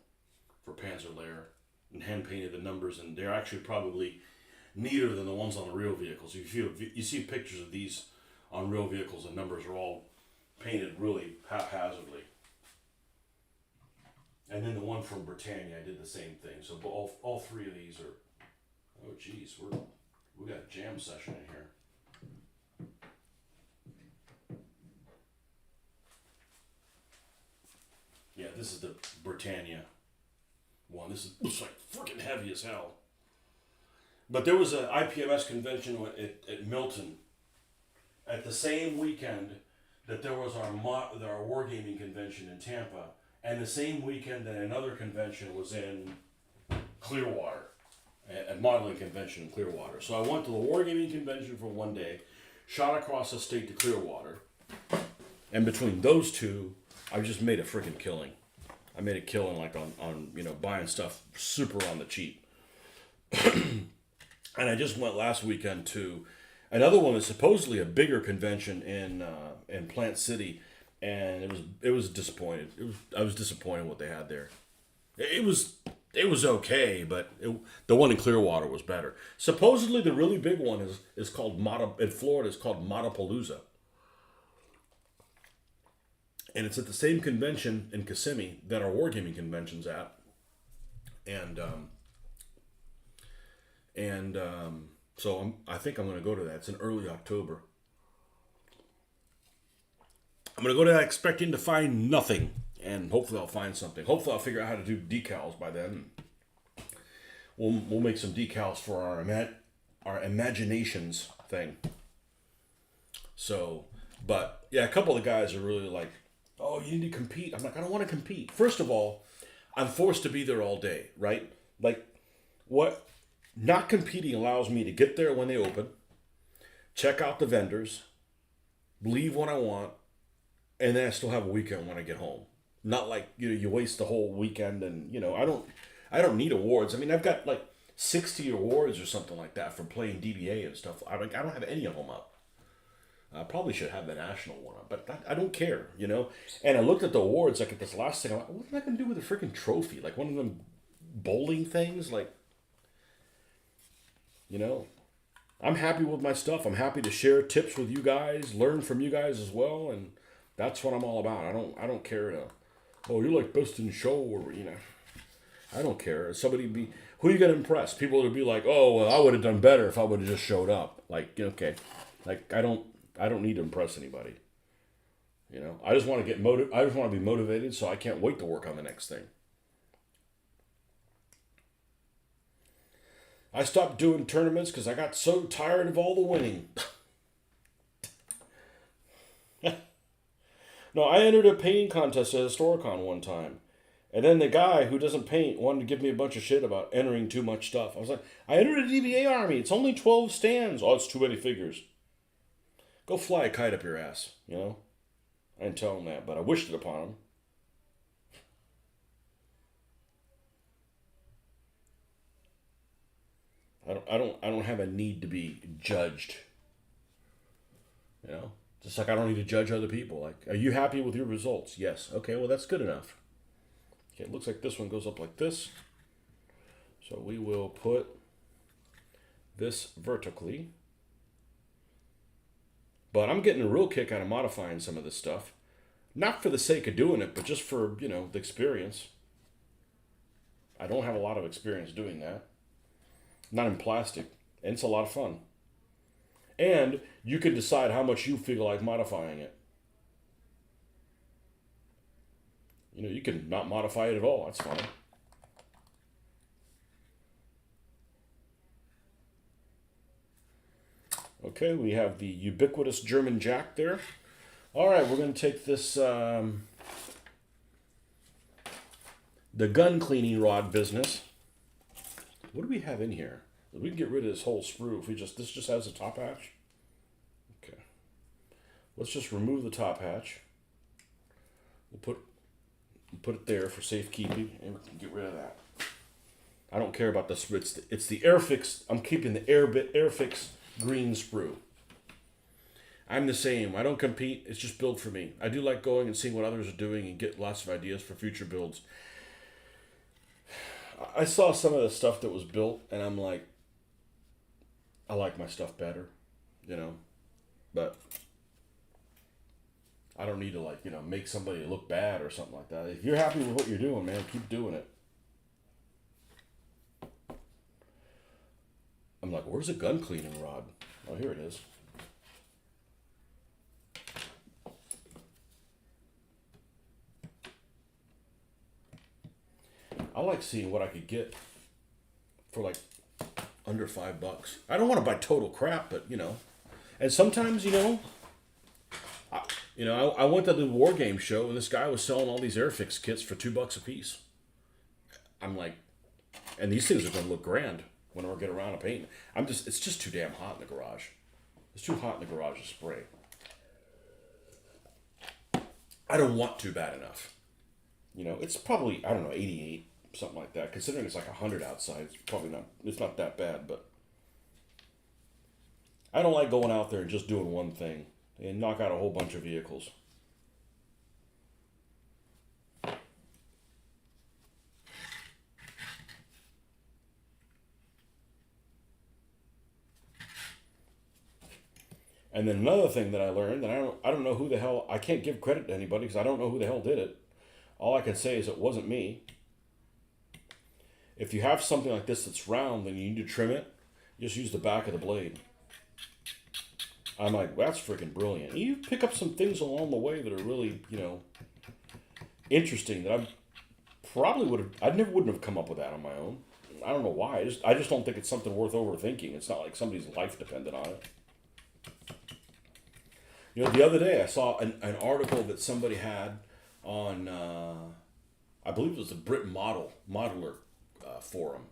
for Panzer Lair, and hand painted the numbers, and they're actually probably neater than the ones on the real vehicles. If you see pictures of these on real vehicles, the numbers are all painted really haphazardly. And then the one from Britannia, I did the same thing. So all 3 of these are. Oh geez, we got a jam session in here. Yeah, this is the Britannia one. This looks like freaking heavy as hell. But there was an IPMS convention at Milton at the same weekend that there was our wargaming convention in Tampa, and the same weekend that another convention was in Clearwater, a modeling convention in Clearwater. So I went to the wargaming convention for one day, shot across the state to Clearwater, and between those two, I just made a freaking killing. I made a killing like on buying stuff super on the cheap. And I just went last weekend to another one that's supposedly a bigger convention in Plant City, and it was disappointed. I was disappointed what they had there. It was okay, but the one in Clearwater was better. Supposedly the really big one is called in Florida. It's called Matapalooza, and it's at the same convention in Kissimmee that our wargaming convention's at, and So I think I'm going to go to that. It's in early October. I'm going to go to that expecting to find nothing. And hopefully I'll find something. Hopefully I'll figure out how to do decals by then. We'll make some decals for our imaginations thing. So, but yeah, a couple of guys are really like, oh, you need to compete. I'm like, I don't want to compete. First of all, I'm forced to be there all day, right? Like, what not competing allows me to get there when they open, check out the vendors, leave when I want, and then I still have a weekend when I get home. Not like you waste the whole weekend, and I don't need awards. I mean, I've got like 60 awards or something like that for playing DBA and stuff. I don't have any of them up. I probably should have the national one up, but I don't care. And I looked at the awards like at this last thing. I'm like, what am I gonna do with a freaking trophy? Like one of them bowling things? Like, you know, I'm happy with my stuff. I'm happy to share tips with you guys, learn from you guys as well, and that's what I'm all about. I don't care to, oh, you're like best in show, or I don't care. Somebody be who you gonna impress? People would be like, oh, well, I would have done better if I would have just showed up. Like, okay, like I don't need to impress anybody. I just want to I just want to be motivated, so I can't wait to work on the next thing. I stopped doing tournaments because I got so tired of all the winning. No, I entered a painting contest at Historicon one time. And then the guy who doesn't paint wanted to give me a bunch of shit about entering too much stuff. I was like, I entered a DBA army. It's only 12 stands. Oh, it's too many figures. Go fly a kite up your ass. I didn't tell him that, but I wished it upon him. I don't have a need to be judged. Just like I don't need to judge other people. Like, are you happy with your results? Yes. Okay, well that's good enough. Okay, it looks like this one goes up like this. So we will put this vertically. But I'm getting a real kick out of modifying some of this stuff. Not for the sake of doing it, but just for, the experience. I don't have a lot of experience doing that. Not in plastic. And it's a lot of fun. And you can decide how much you feel like modifying it. You can not modify it at all. That's fine. Okay, we have the ubiquitous German Jack there. All right, we're going to take this, the gun cleaning rod business. What do we have in here? We can get rid of this whole sprue if this just has a top hatch. Okay. Let's just remove the top hatch. We'll put it there for safekeeping, and we can get rid of that. I don't care about this. It's the Airfix. I'm keeping the Airfix green sprue. I'm the same. I don't compete. It's just built for me. I do like going and seeing what others are doing and get lots of ideas for future builds. I saw some of the stuff that was built, and I'm like, I like my stuff better, but I don't need to make somebody look bad or something like that. If you're happy with what you're doing, man, keep doing it. I'm like, where's a gun cleaning rod? Oh, here it is. I like seeing what I could get for like under $5. I don't want to buy total crap, but and sometimes I went to the war game show and this guy was selling all these Airfix kits for $2 a piece. I'm like, and these things are going to look grand whenever I get around to painting. It's just too damn hot in the garage. It's too hot in the garage to spray. I don't want to bad enough. It's probably, I don't know, 88, something like that. Considering it's like 100 outside, it's not that bad, but I don't like going out there and just doing one thing and knock out a whole bunch of vehicles. And then another thing that I learned, and I don't know who the hell, I can't give credit to anybody because I don't know who the hell did it. All I can say is it wasn't me. If you have something like this that's round, then you need to trim it. Just use the back of the blade. I'm like, that's freaking brilliant. And you pick up some things along the way that are really, interesting that I never wouldn't have come up with that on my own. I don't know why. I just don't think it's something worth overthinking. It's not like somebody's life depended on it. The other day I saw an article that somebody had on, I believe it was the Brit Modeler forum.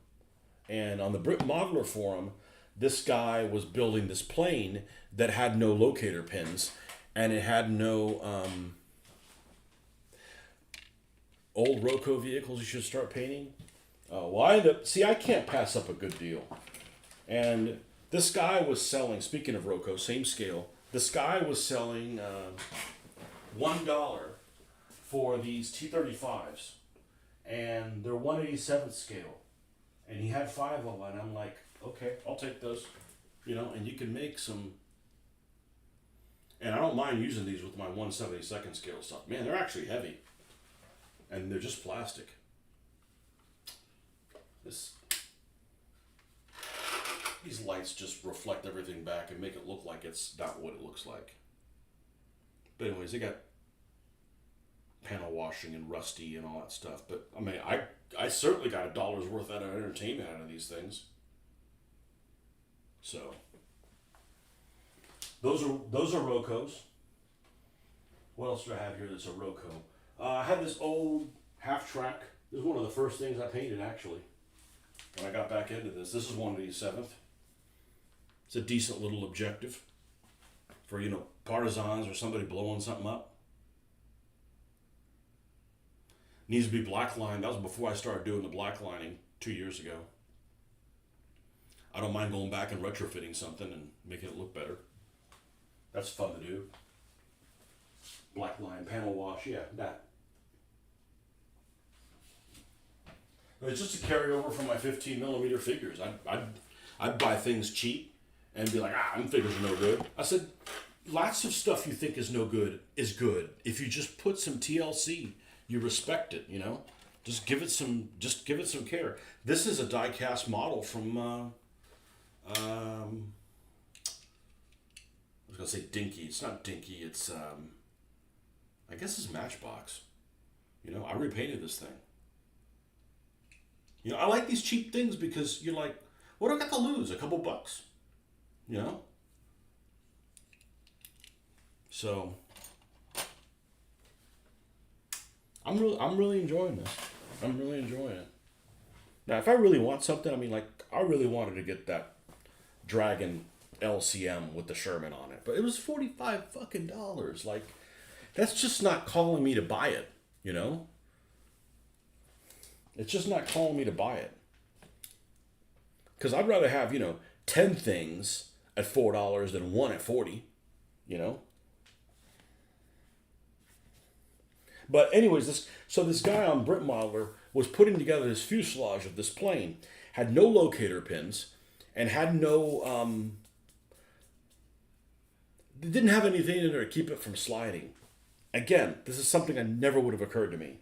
And on the Brit Modeler forum, this guy was building this plane that had no locator pins, and it had no old Roco vehicles you should start painting. I can't pass up a good deal. And this guy was selling, speaking of Roco, same scale, this guy was selling $1 for these T35s, and they're 1/87th scale. And he had 5 of them, and I'm like, okay, I'll take those. And you can make some. And I don't mind using these with my 1/72nd scale stuff. Man, they're actually heavy. And they're just plastic. These lights just reflect everything back and make it look like it's not what it looks like. But anyways, they got panel washing and rusty and all that stuff. But I mean, I certainly got $1 worth out of entertainment out of these things. So those are Rocos. What else do I have here that's a Roco? I had this old half track. This is one of the first things I painted actually. When I got back into this. This is 1/87th. It's a decent little objective for, partisans or somebody blowing something up. Needs to be black lined. That was before I started doing the black lining 2 years ago. I don't mind going back and retrofitting something and making it look better. That's fun to do. Black line, panel wash, yeah, that. It's just a carryover from my 15mm figures. I'd buy things cheap and be like, them figures are no good. I said, lots of stuff you think is no good is good. If you just put some TLC, you respect it, Just give it some care. This is a die-cast model from, I was going to say Dinky. It's not Dinky, it's, I guess it's Matchbox. I repainted this thing. I like these cheap things because you're like, what do I got to lose? A couple bucks. So I'm really enjoying this. I'm really enjoying it. Now, if I really want something, I really wanted to get that Dragon LCM with the Sherman on it, but it was $45 fucking dollars. Like, that's just not calling me to buy it. It's just not calling me to buy it. Because I'd rather have, 10 things at $4 than one at $40, But anyways, this guy on Brit Modeler was putting together his fuselage of this plane, had no locator pins, and had no, didn't have anything in there to keep it from sliding. Again, this is something that never would have occurred to me.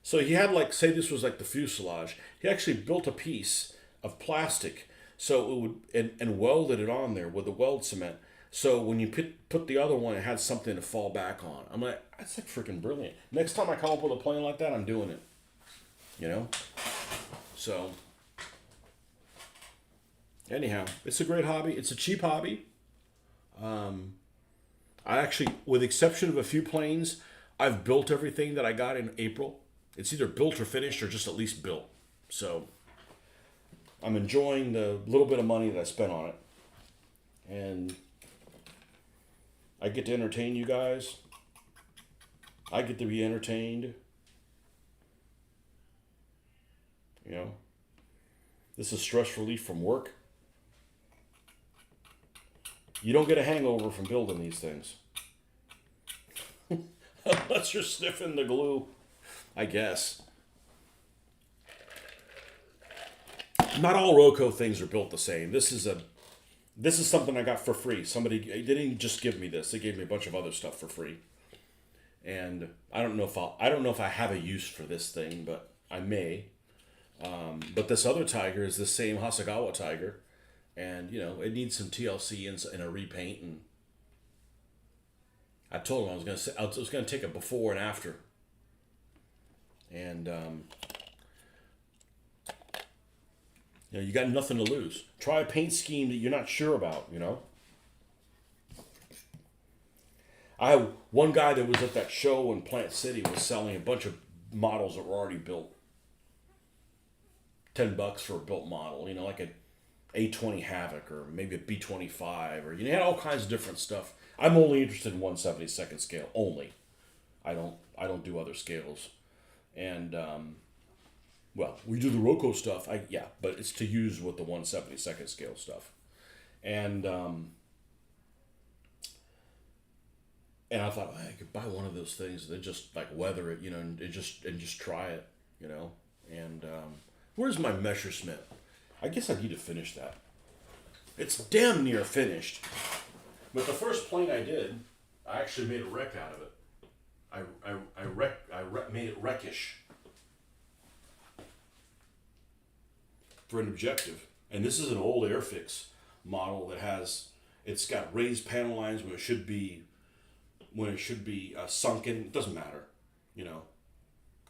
So he had say this was like the fuselage. He actually built a piece of plastic so it would and welded it on there with the weld cement. So when you put the other one, it had something to fall back on. I'm like, that's like freaking brilliant. Next time I come up with a plane like that, I'm doing it. So anyhow, it's a great hobby. It's a cheap hobby. I actually, with the exception of a few planes, I've built everything that I got in April. It's either built or finished or just at least built. So I'm enjoying the little bit of money that I spent on it. And I get to entertain you guys. I get to be entertained. This is stress relief from work. You don't get a hangover from building these things. Unless you're sniffing the glue, I guess. Not all Roco things are built the same. This is something I got for free. They didn't just give me this. They gave me a bunch of other stuff for free. And I don't know if I have a use for this thing, but I may. But this other tiger is the same Hasagawa tiger, and it needs some TLC and a repaint. And I told him I was gonna take a before and after, and you got nothing to lose. Try a paint scheme that you're not sure about. I have one guy that was at that show in Plant City was selling a bunch of models that were already built. $10 for a built model, like a A20 Havoc or maybe a B25 or you had all kinds of different stuff. I'm only interested in 1/72 scale only. I don't do other scales, and well, we do the Roco stuff. But it's to use with the 1/72 scale stuff, and I thought I could buy one of those things that just like weather it, and just try it, and where's my Messerschmitt? I guess I need to finish that. It's damn near finished. But the first plane I did, I actually made a wreck out of it. I made it wreckish for an objective. And this is an old Airfix model that it's got raised panel lines when it should be sunken. It doesn't matter,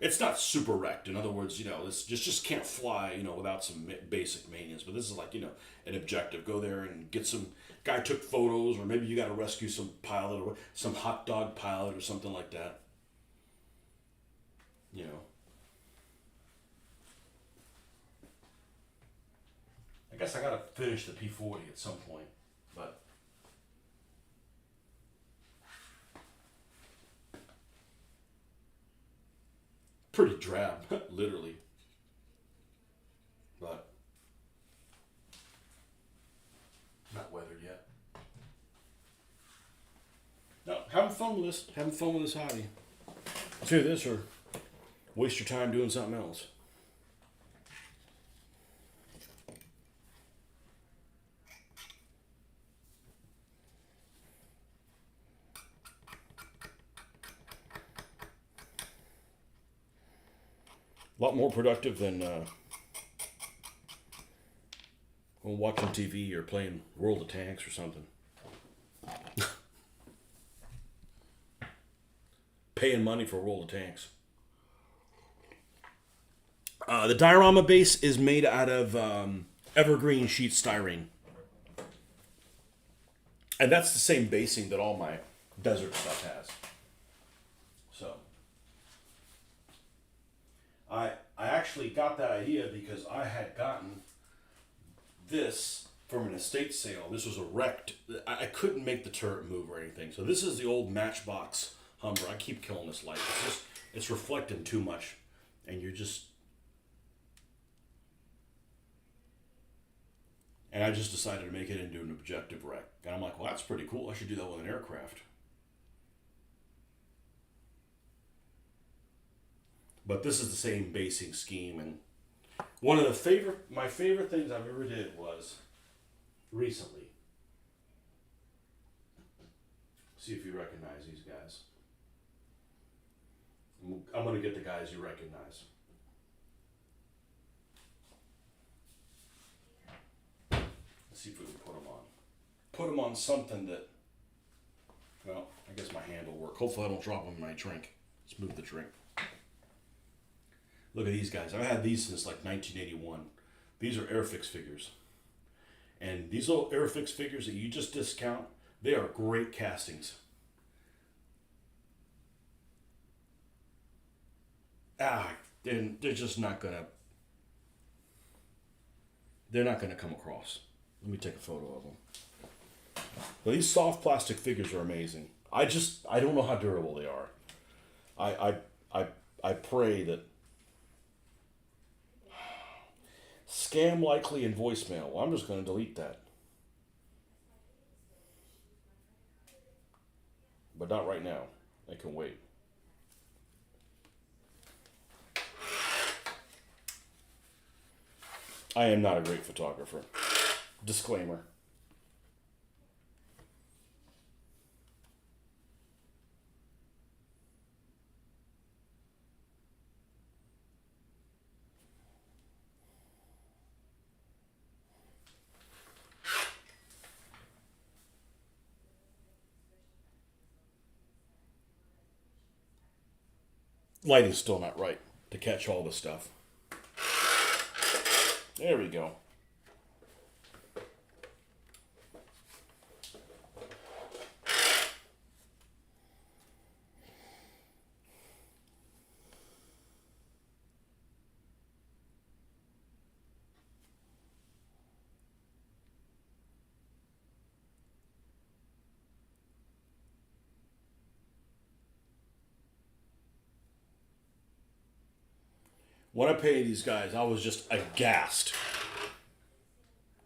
It's not super wrecked. In other words, this just can't fly, without some basic maintenance. But this is like, an objective. Go there and get some guy took photos, or maybe you got to rescue some pilot or some hot dog pilot or something like that. I guess I got to finish the P40 at some point, but pretty drab, literally. But not weathered yet. No, having fun with this. Having fun with this hobby. Do this or waste your time doing something else. A lot more productive than watching TV or playing World of Tanks or something. Paying money for World of Tanks. The diorama base is made out of evergreen sheet styrene. And that's the same basing that all my desert stuff has. So I actually got that idea because I had gotten this from an estate sale. This was a wrecked. I couldn't make the turret move or anything. So this is the old Matchbox Humber. I keep killing this light. It's reflecting too much, and and I just decided to make it into an objective wreck. And I'm like, well, that's pretty cool. I should do that with an aircraft. But this is the same basing scheme, and one of my favorite things I've ever did was recently. See if you recognize these guys. I'm going to get the guys you recognize. Let's see if we can put them on. Put them on something that, well, I guess my hand will work. Hopefully I don't drop them in my drink. Let's move the drink. Look at these guys. I've had these since like 1981. These are Airfix figures. And these little Airfix figures that you just discount, they are great castings. And they're just not gonna, they're not gonna come across. Let me take a photo of them. Well, these soft plastic figures are amazing. I don't know how durable they are. I pray that scam likely in voicemail. Well, I'm just going to delete that. But not right now. I can wait. I am not a great photographer. Disclaimer. Lighting's still not right to catch all the stuff. There we go. When I paid these guys, I was just aghast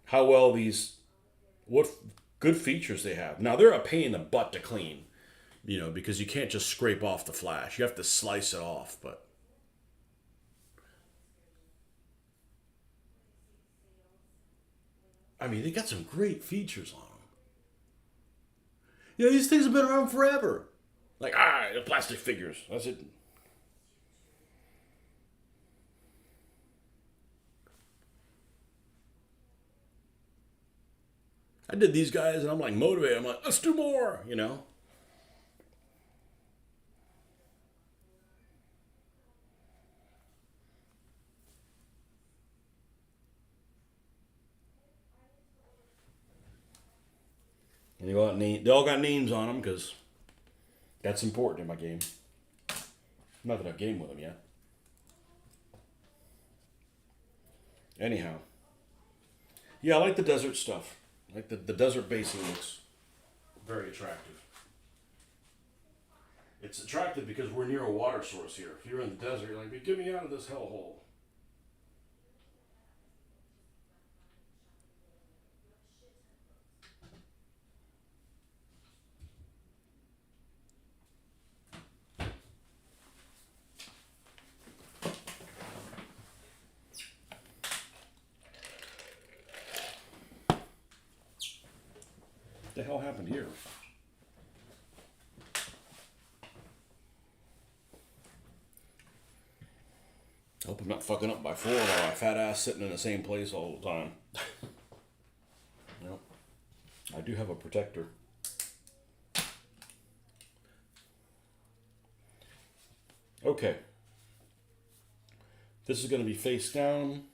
how well what good features they have. Now, they're a pain in the butt to clean, because you can't just scrape off the flash. You have to slice it off, but I mean, they got some great features on them. These things have been around forever. Like, the plastic figures. That's it. I did these guys, and I'm like motivated. I'm like, let's do more. And they all got names on them because that's important in my game. Not that I've gamed with them yet. Anyhow. Yeah, I like the desert stuff. Like the desert basing looks very attractive. It's attractive because we're near a water source here. If you're in the desert, you're like, get me out of this hellhole. What the hell happened here? I hope I'm not fucking up by 4 while my fat ass sitting in the same place all the time. Yep. I do have a protector. Okay. This is going to be face down.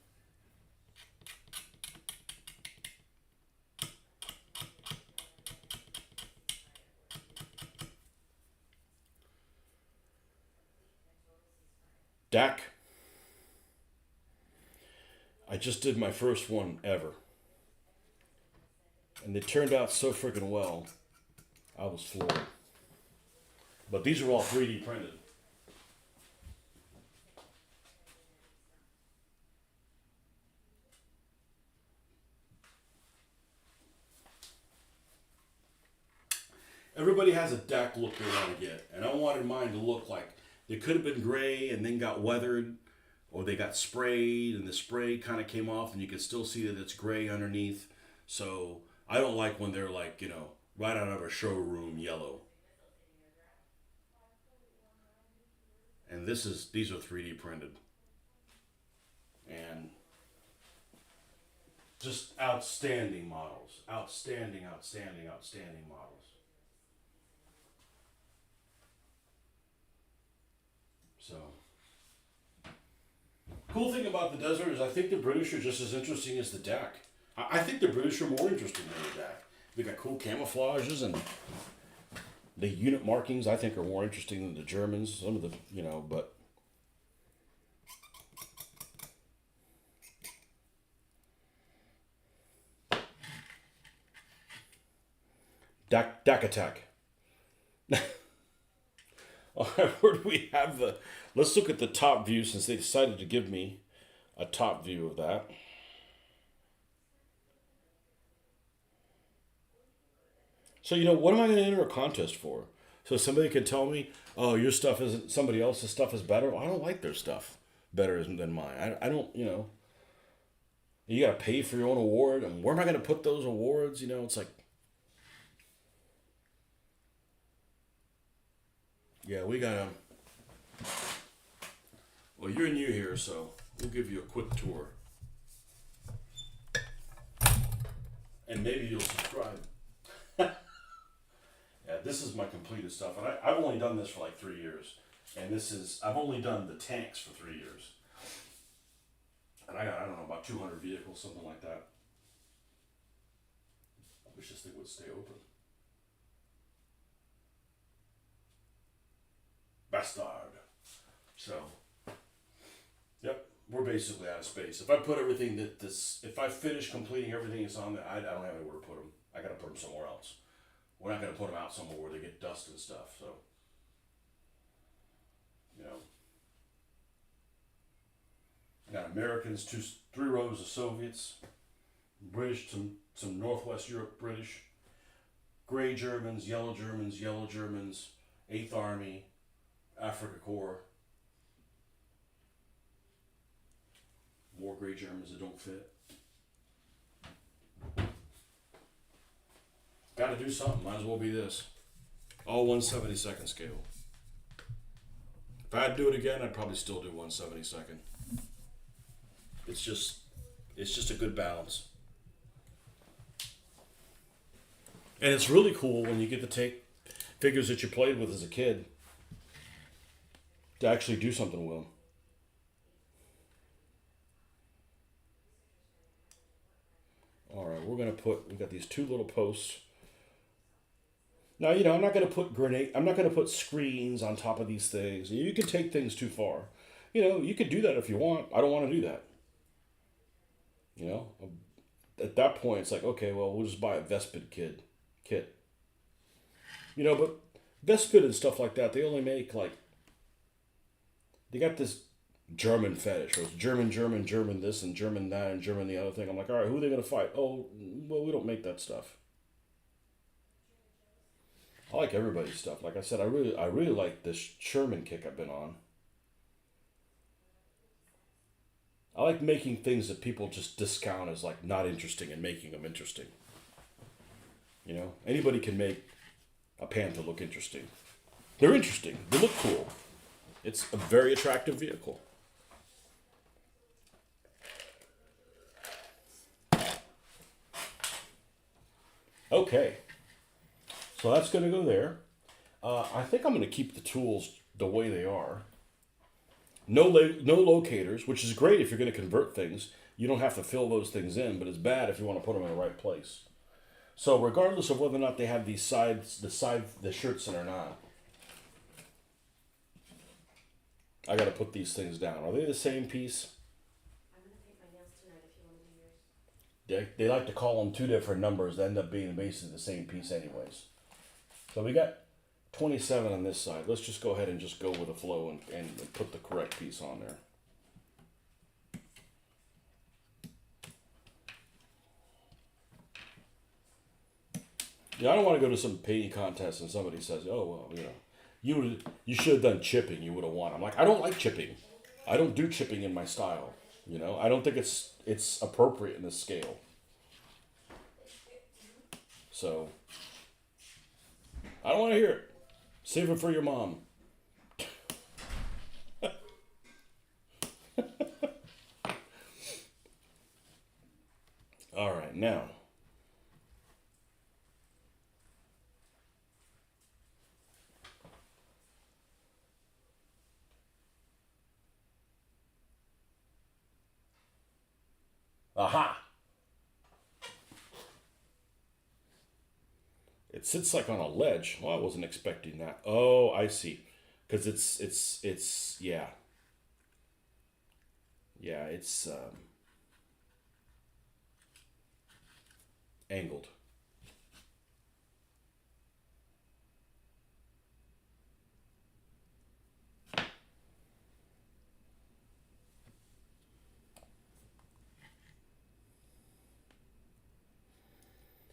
Dak. I just did my first one ever. And they turned out so freaking well. I was floored. But these are all 3D printed. Everybody has a Dak look they want to get. And I wanted mine to look like they could have been gray and then got weathered. Or they got sprayed and the spray kind of came off and you can still see that it's gray underneath. So I don't like when they're like, right out of a showroom yellow. And these are 3D printed. And just outstanding models. Outstanding models. So, cool thing about the desert is I think the British are just as interesting as the Dak. I think the British are more interesting than the Dak. They got cool camouflages and the unit markings I think are more interesting than the Germans. Some of the, but Dak attack. All right, where do we have let's look at the top view since they decided to give me a top view of that. So, what am I going to enter a contest for? So somebody can tell me, oh, your stuff isn't, somebody else's stuff is better. Well, I don't like their stuff better than mine. I don't, you got to pay for your own award. And where am I going to put those awards? It's like, yeah, we got to, well, you're new here, so we'll give you a quick tour. And maybe you'll subscribe. Yeah, this is my completed stuff. And I've only done this for like 3 years. And this is, I've only done the tanks for 3 years. And I got, I don't know, about 200 vehicles, something like that. I wish this thing would stay open. Bastard. So, yep, we're basically out of space. If I put everything if I finish completing everything that's on there, I don't have anywhere to put them. I gotta put them somewhere else. We're not gonna put them out somewhere where they get dust and stuff, so, you know. I got Americans, 3 rows of Soviets, British, some Northwest Europe British, gray Germans, yellow Germans, 8th Army, Africa Corps, more gray Germans that don't fit. Gotta do something, might as well be this. All 1/72nd scale. If I had to do it again, I'd probably still do 1/72nd. It's just a good balance. And it's really cool when you get to take figures that you played with as a kid to actually do something with them. All right, we got these 2 little posts. Now, I'm not going to put screens on top of these things. You can take things too far. You could do that if you want. I don't want to do that. At that point, it's like, okay, well, we'll just buy a Vespid kit. But Vespid and stuff like that, they only make they got this German fetish, or it's German this and German that and German the other thing. I'm like, all right, who are they going to fight? Oh, well, we don't make that stuff. I like everybody's stuff. Like I said, I really like this Sherman kick I've been on. I like making things that people just discount as like not interesting and making them interesting. Anybody can make a Panther look interesting. They're interesting. They look cool. It's a very attractive vehicle. Okay. So that's going to go there. I think I'm going to keep the tools the way they are. No locators, which is great if you're going to convert things. You don't have to fill those things in, but it's bad if you want to put them in the right place. So regardless of whether or not they have these the shirts in or not, I got to put these things down. Are they the same piece? I'm gonna paint my nails tonight if you want to do yours. They like to call them 2 different numbers. They end up being basically the same piece anyways. So we got 27 on this side. Let's just go ahead and just go with the flow and put the correct piece on there. Yeah, I don't want to go to some painting contest and somebody says, "Oh well, you should have done chipping. You would have won." I'm like, I don't like chipping. I don't do chipping in my style. I don't think it's appropriate in this scale. So I don't want to hear it. Save it for your mom. All right, now. Aha! It sits like on a ledge. Well, I wasn't expecting that. Oh, I see. Because it's yeah. Yeah, it's angled.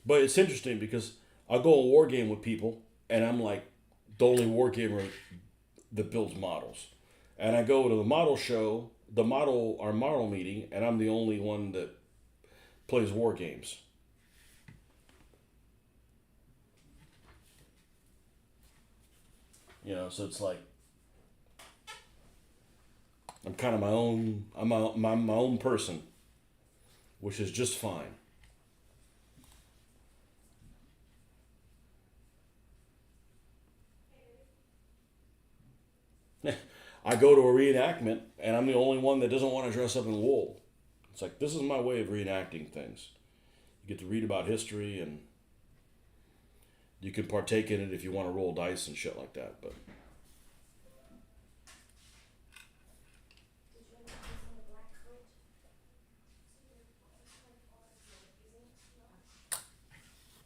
But it's interesting because I'll go on war game with people, and I'm like the only war gamer that builds models. And I go to the model show, our model meeting, and I'm the only one that plays war games. So it's like I'm kind of my own. I'm my own person, which is just fine. I go to a reenactment and I'm the only one that doesn't want to dress up in wool. It's like, this is my way of reenacting things. You get to read about history and you can partake in it if you want to roll dice and shit like that. But Did you end up using a black coat? So you're kind of all using it? No.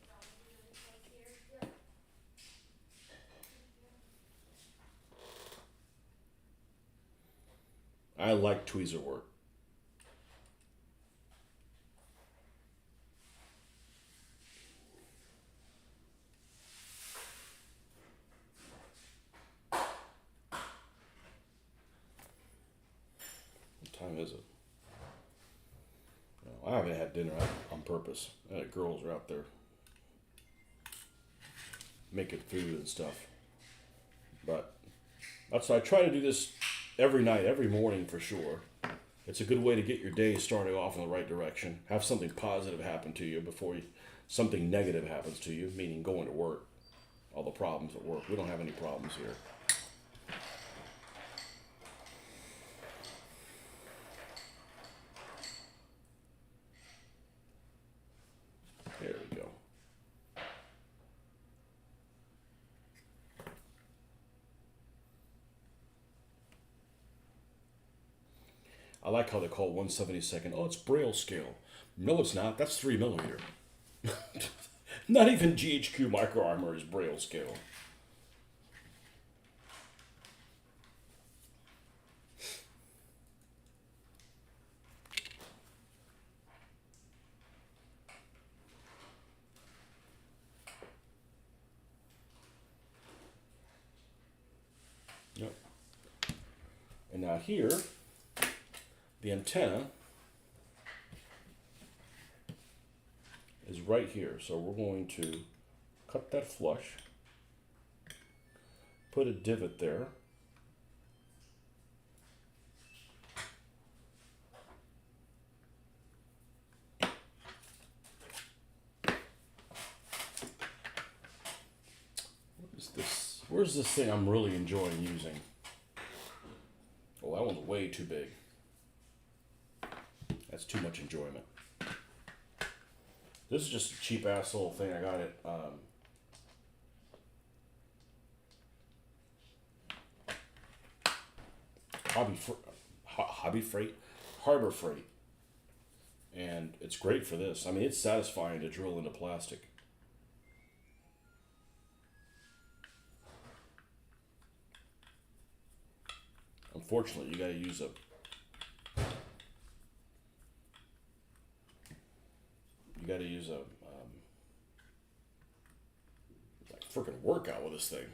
Probably really close here. Yep. I like tweezer work. What time is it? No, I haven't had dinner on purpose. The girls are out there making food and stuff. But that's why I try to do this every night, every morning for sure. It's a good way to get your day started off in the right direction. Have something positive happen to you before something negative happens to you, meaning going to work. All the problems at work. We don't have any problems here. There we go. I like how they call 1/72. Oh, it's Braille scale. No, it's not. That's 3 mm. Not even GHQ Micro Armor is Braille scale. Yep. And now here, the antenna is right here. So we're going to cut that flush, put a divot there. What is this? Where's this thing I'm really enjoying using? Oh, that one's way too big. That's too much enjoyment. This is just a cheap ass little thing. I got it. Hobby Freight, Harbor Freight, and it's great for this. I mean, it's satisfying to drill into plastic. Unfortunately, you got to use a like freaking workout with this thing.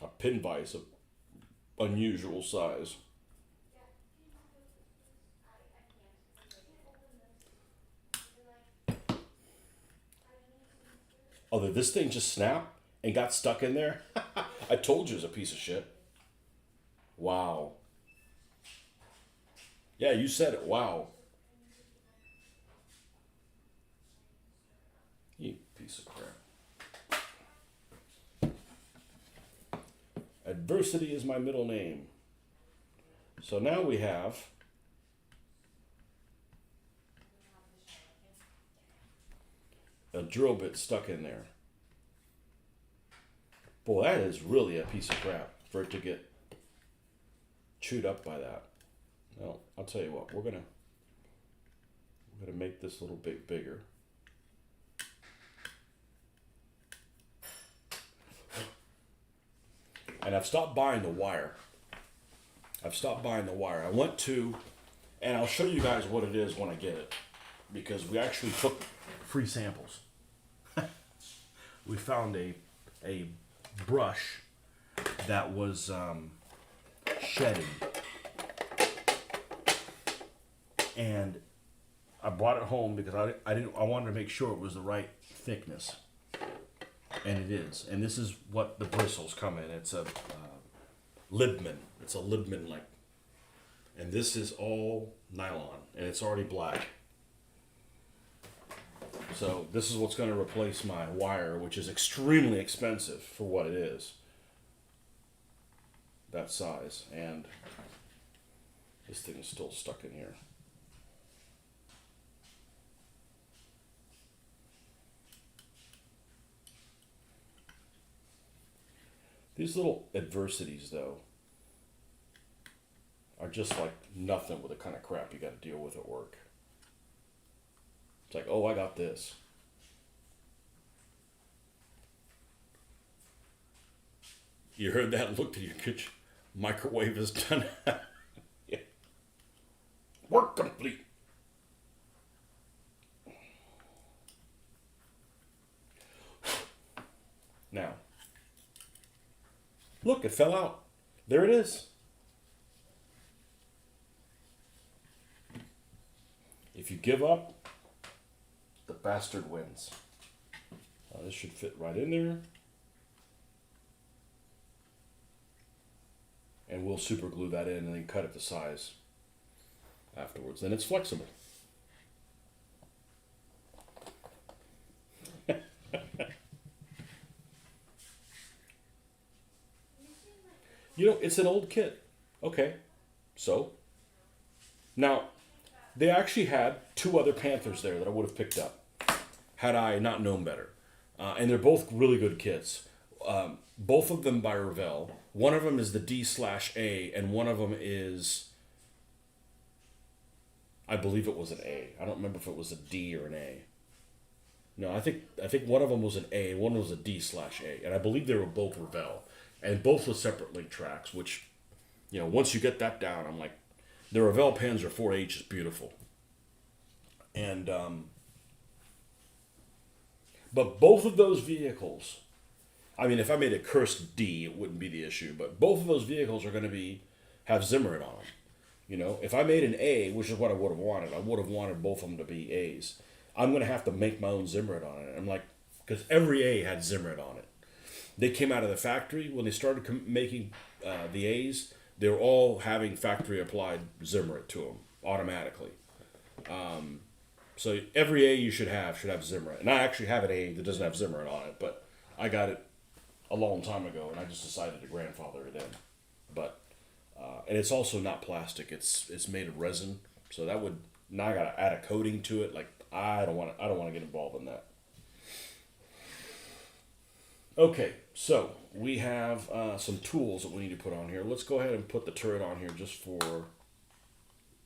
A pin vise of unusual size. Oh, did this thing just snap and got stuck in there? I told you it was a piece of shit. Wow. Yeah, you said it. Wow. You piece of crap. Adversity is my middle name. So now we have a drill bit stuck in there. Boy, that is really a piece of crap for it to get chewed up by that. Well, I'll tell you what, we're gonna make this a little bit bigger. And I've stopped buying the wire. I went to, and I'll show you guys what it is when I get it, because we actually took free samples. We found a brush that was shedding, and I brought it home because I wanted to make sure it was the right thickness, and it is. And this is what the bristles come in. It's a Libman. It's a Libman like, and this is all nylon, and it's already black. So this is what's going to replace my wire, which is extremely expensive for what it is. That size. And this thing is still stuck in here. These little adversities, though, are just like nothing with the kind of crap you got to deal with at work. It's like, oh, I got this. You heard that? Looked at your kitchen. Microwave is done. Yeah. Work complete. Now, look, it fell out. There it is. If you give up, the bastard wins. This should fit right in there. And we'll super glue that in and then cut it to size afterwards. Then it's flexible. You know, it's an old kit. Okay, so now they actually had two other Panthers there that I would have picked up had I not known better. And they're both really good kits. Both of them by Revell. One of them is the D/A, and one of them is, I believe it was an A. I don't remember if it was a D or an A. No, I think one of them was an A, one was a D/A, and I believe they were both Revell, and both with separate link tracks. Which, you know, once you get that down, I'm like, the Revell Panzer 4H is beautiful, and but both of those vehicles, I mean, if I made a cursed D, it wouldn't be the issue. But both of those vehicles are going to have Zimmerit on them. You know, if I made an A, which is what I would have wanted, I would have wanted both of them to be A's. I'm going to have to make my own Zimmerit on it. I'm like, because every A had Zimmerit on it. They came out of the factory when they started making the A's. They were all having factory applied Zimmerit to them automatically. So every A you should have Zimmerit. And I actually have an A that doesn't have Zimmerit on it, but I got it a long time ago, and I just decided to grandfather it in. But and it's also not plastic; it's made of resin. So that would, now I gotta add a coating to it. Like, I don't want to get involved in that. Okay, so we have some tools that we need to put on here. Let's go ahead and put the turret on here just for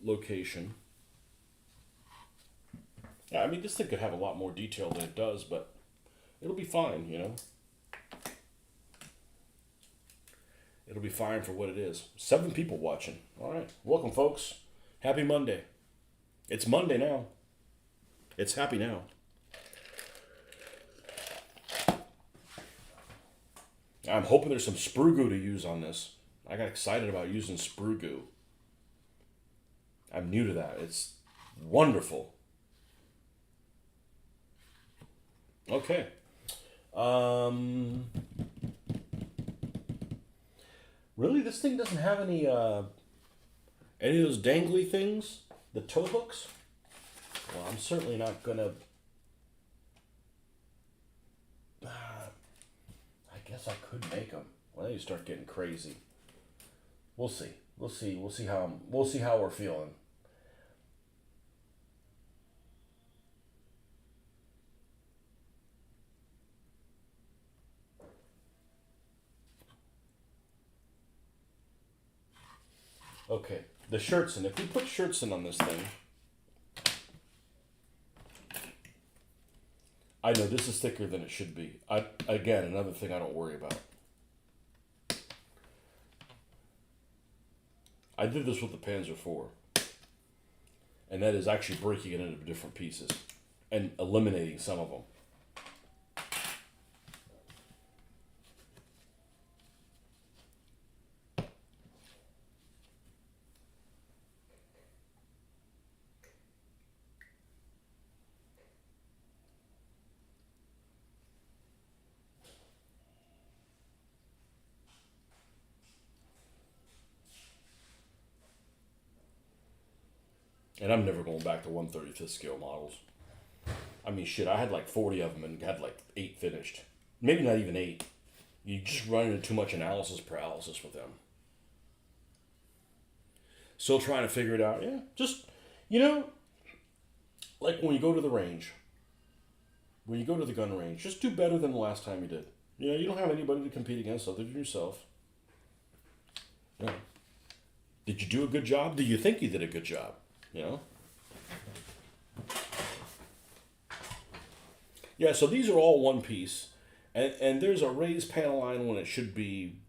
location. Yeah, I mean, this thing could have a lot more detail than it does, but it'll be fine, you know. It'll be fine for what it is. 7 people watching. All right. Welcome, folks. Happy Monday. It's Monday now. It's happy now. I'm hoping there's some sprue goo to use on this. I got excited about using sprue goo. I'm new to that. It's wonderful. Okay. Really, this thing doesn't have any of those dangly things, the tow hooks. Well, I'm certainly not gonna. I guess I could make them. Well, then you start getting crazy. We'll see. We'll see. We'll see how we're feeling. Okay, the Schertzen. If we put Schertzen on this thing, I know this is thicker than it should be. Again, another thing I don't worry about. I did this with the Panzer IV, and that is actually breaking it into different pieces and eliminating some of them. And I'm never going back to 1/35th scale models. I mean, shit, I had like 40 of them and had like 8 finished. Maybe not even 8. You just run into too much analysis paralysis with them. Still trying to figure it out. Yeah, just, you know, like when you go to the range, when you go to the gun range, just do better than the last time you did. You know, you don't have anybody to compete against other than yourself. You know, did you do a good job? Do you think you did a good job? You know? Yeah, so these are all one piece. And there's a raised panel line when it should be.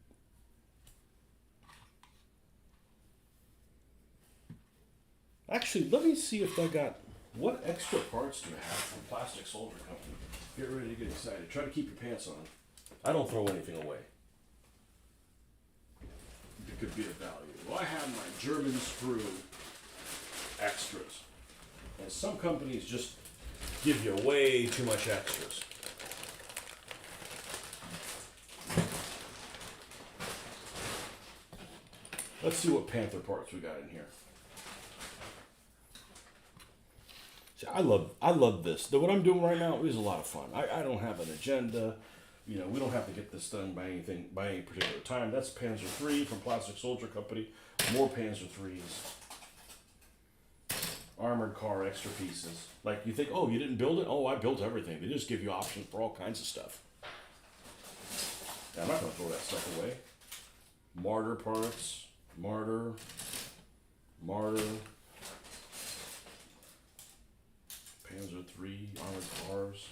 Actually, let me see if I got. What extra parts do you have from Plastic Soldier Company? Get ready to get excited. Try to keep your pants on. I don't throw anything away. It could be of value. Well, I have my German sprue extras. And some companies just give you way too much extras. Let's see what Panther parts we got in here. See, I love this. What I'm doing right now is a lot of fun. I don't have an agenda. You know, we don't have to get this done by any particular time. That's Panzer 3 from Plastic Soldier Company. More Panzer 3s. Armored car extra pieces. Like you think, oh, you didn't build it? Oh, I built everything. They just give you options for all kinds of stuff. Now, I'm not gonna throw that stuff away. Martyr parts. Martyr. Panzer 3 armored cars.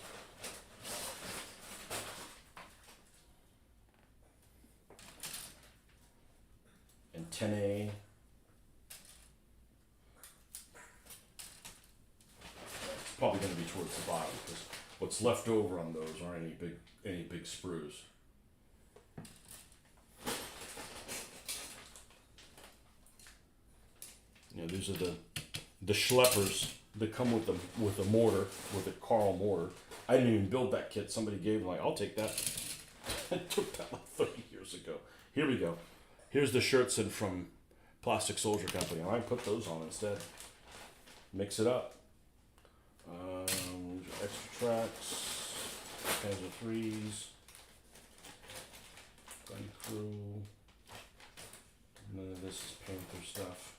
And 10A. It's probably going to be towards the bottom because what's left over on those aren't any big sprues. You know, these are the schleppers that come with the mortar, with the Carl mortar. I didn't even build that kit. Somebody gave me, like, I'll take that. I took that like 30 years ago. Here we go. Here's the shirts in from Plastic Soldier Company. I might put those on instead. Mix it up. Extra tracks, Panzer 3s, Gun Crew. None of this is Panther stuff.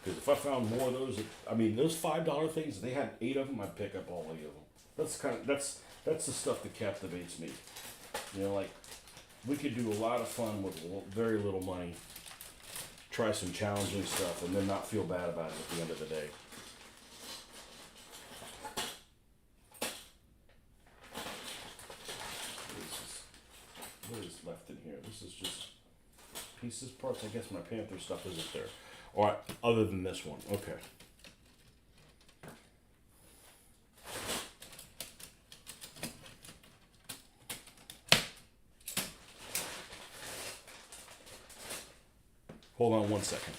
Because if I found more of those, those $5 things, if they had 8 of them, I'd pick up all 8 of them. That's the stuff that captivates me. You know, like we could do a lot of fun with very little money. Try some challenging stuff, and then not feel bad about it at the end of the day. What is left in here? This is just pieces, parts. I guess my Panther stuff isn't there. All right, other than this one. Okay. Hold on one second.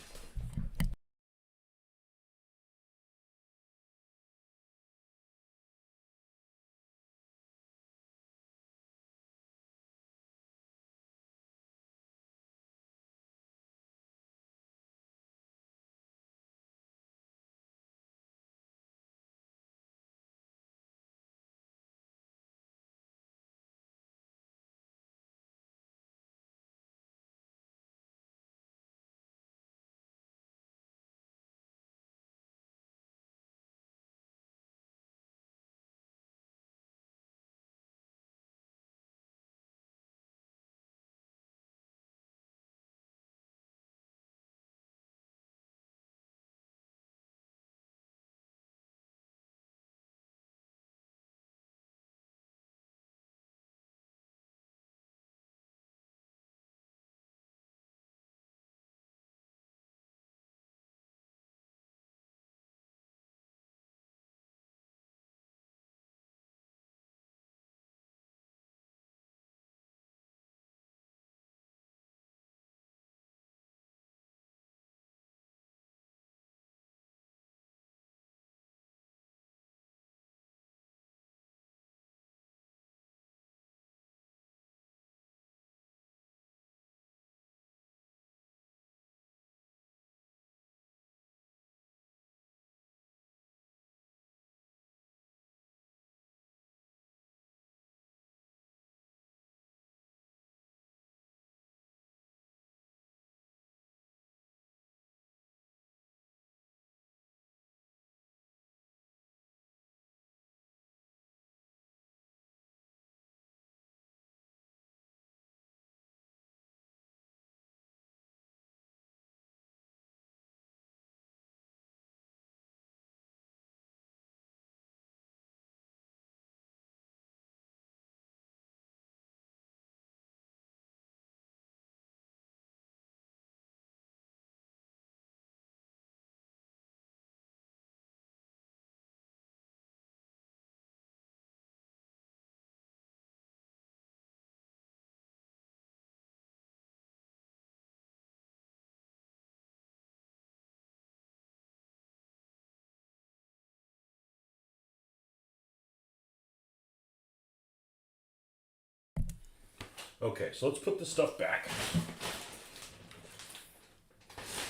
Okay, so let's put this stuff back.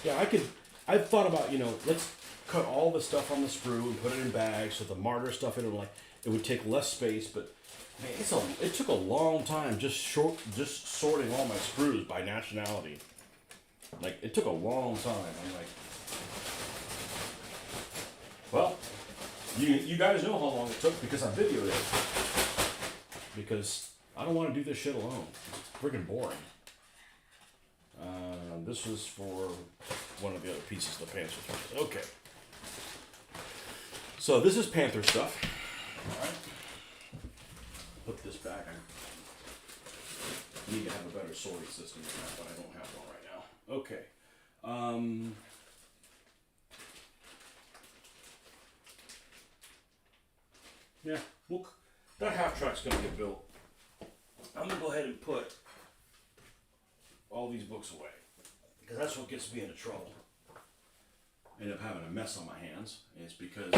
Yeah, I've thought about, let's cut all the stuff on the sprue and put it in bags so the martyr stuff it would take less space, but man, it took a long time just sorting all my sprues by nationality. Like, it took a long time. I'm like, well, you guys know how long it took because I videoed it. Because I don't want to do this shit alone. It's friggin' boring. This was for one of the other pieces of the Panther. Okay. So this is Panther stuff. Alright. Put this back. I need to have a better sorting system than that, but I don't have one right now. Okay. Yeah, look, that half track's gonna get built. I'm gonna go ahead and put all these books away because that's what gets me into trouble. I end up having a mess on my hands, and it's because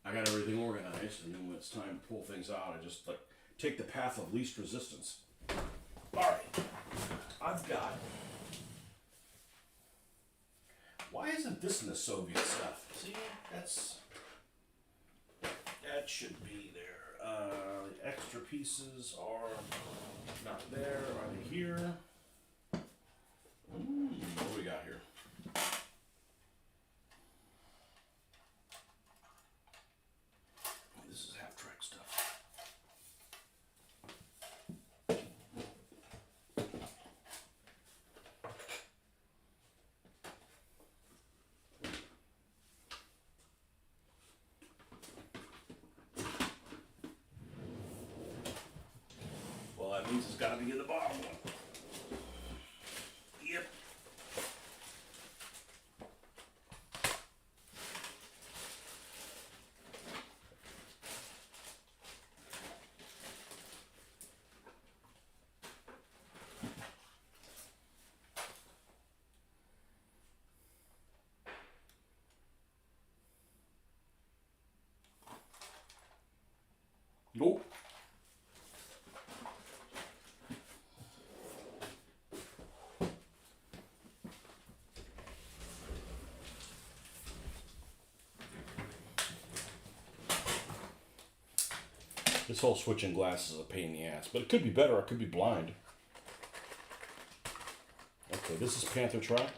I got everything organized, and then when it's time to pull things out, I just like take the path of least resistance. All right, I've got. Why isn't this in the Soviet stuff? See, that should be there. The extra pieces are not there. Are they here? What do we got here? This is half track stuff. Well, that means it's got to be in the bottom one. Yep. Nope. This whole switching glass is a pain in the ass, but it could be better. I could be blind. Okay, this is Panther track.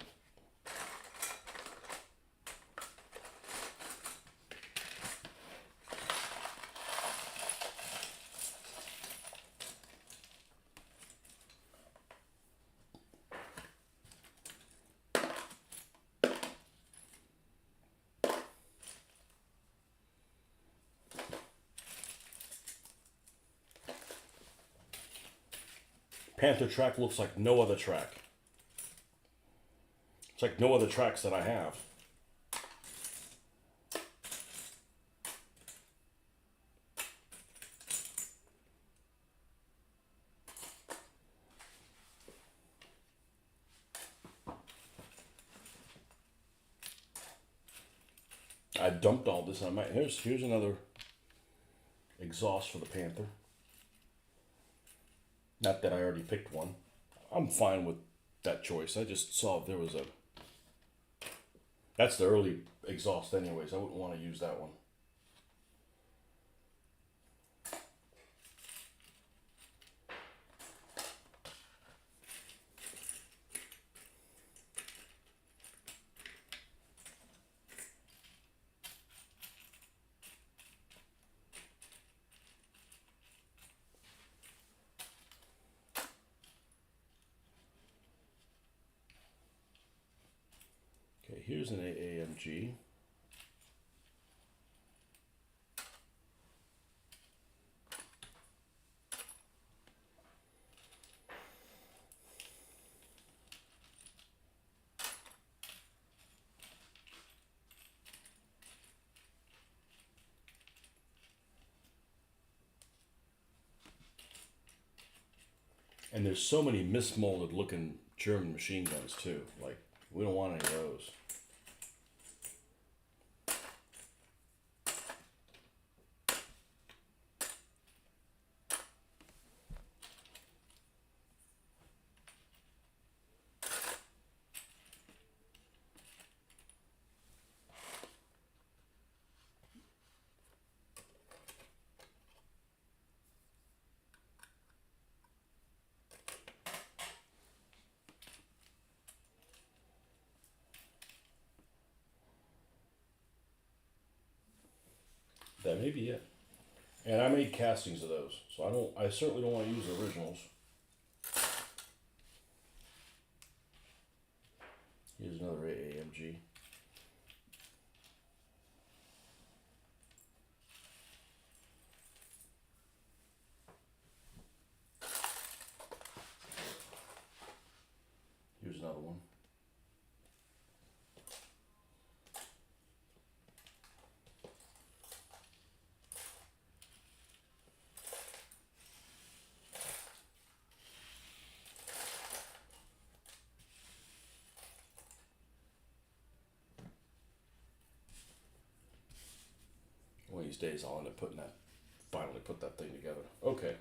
Panther track looks like no other track. It's like no other tracks that I have. I dumped all this on my. Here's another exhaust for the Panther. Not that I already picked one. I'm fine with that choice. I just saw if there was a. That's the early exhaust, anyways. I wouldn't want to use that one. Okay, here's an AAMG. And there's so many mismolded looking German machine guns too. Like, we don't want any of those. That may be it. And I made castings of those, so I don't. I certainly don't want to use originals. Here's another AAMG. Here's another one. One of these days I'll end up finally put that thing together. Okay.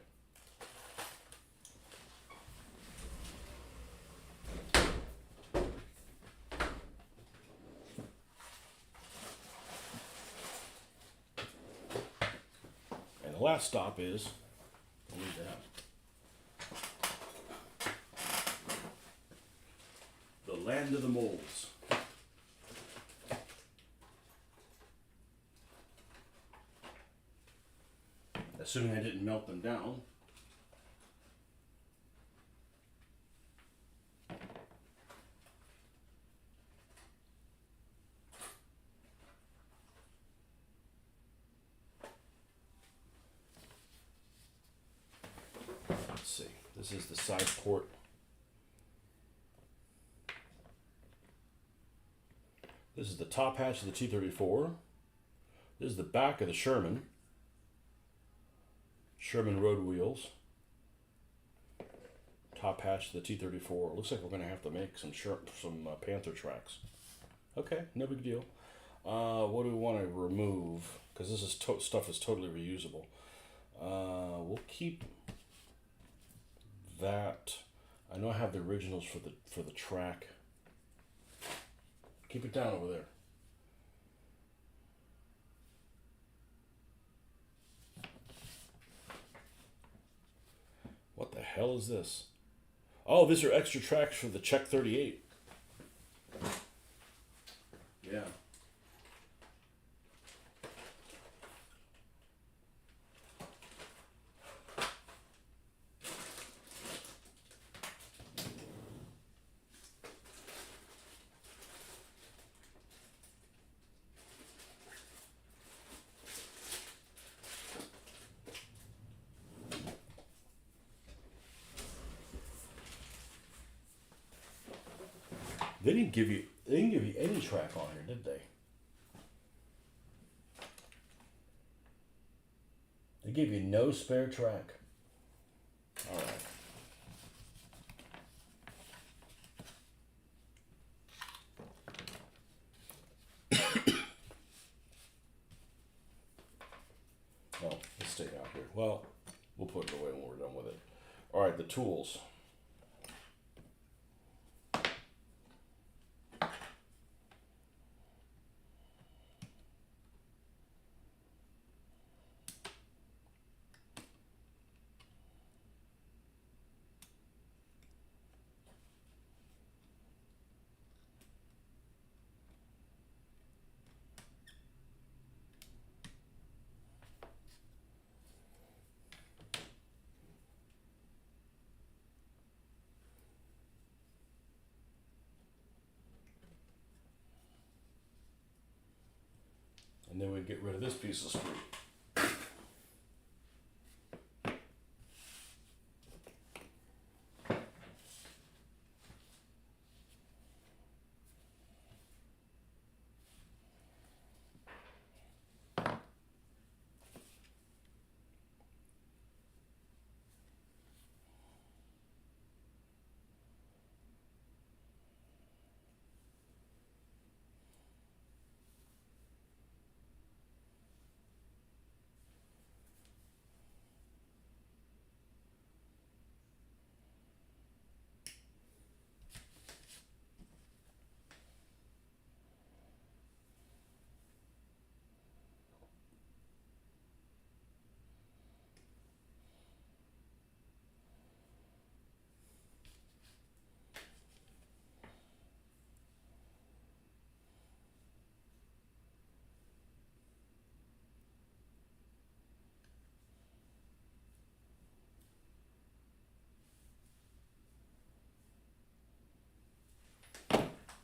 And the last stop is, I'll leave that. The land of the molds. Assuming I didn't melt them down. Let's see. This is the side port. This is the top hatch of the T-34. This is the back of the Sherman road wheels. Top hatch of the T-34. Looks like we're going to have to make some Panther tracks. Okay, no big deal. What do we want to remove? Because this is stuff is totally reusable. We'll keep that. I know I have the originals for the track. Keep it down over there. What the hell is this? Oh, these are extra tracks for the Czech 38. Yeah. They didn't give you any track on here, did they? They gave you no spare track. All right. Oh, let's stay out here. Well, we'll put it away when we're done with it. All right, the tools. And then we get rid of this piece of screw.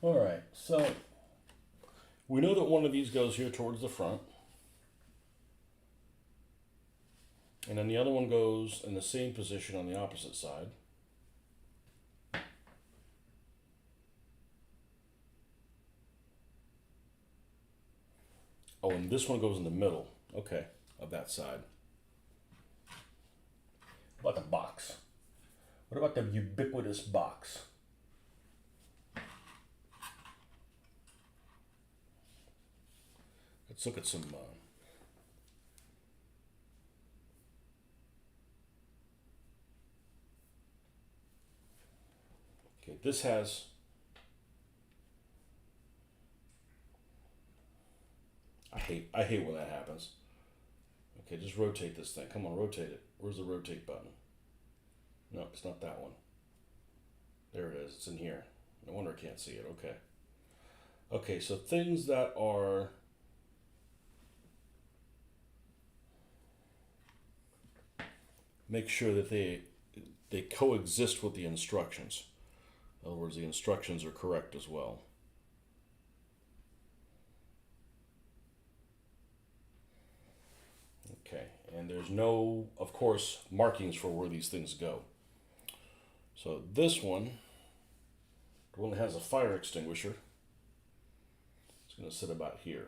All right, so we know that one of these goes here towards the front. And then the other one goes in the same position on the opposite side. Oh, and this one goes in the middle, okay, of that side. What about the box? What about the ubiquitous box? Let's look at some. Okay, this has. I hate when that happens. Okay, just rotate this thing. Come on, rotate it. Where's the rotate button? No, it's not that one. There it is. It's in here. No wonder I can't see it. Okay. Okay, so things that are make sure that they coexist with the instructions. In other words, the instructions are correct as well. Okay, and there's no, of course, markings for where these things go. So this one, the one that has a fire extinguisher, it's going to sit about here.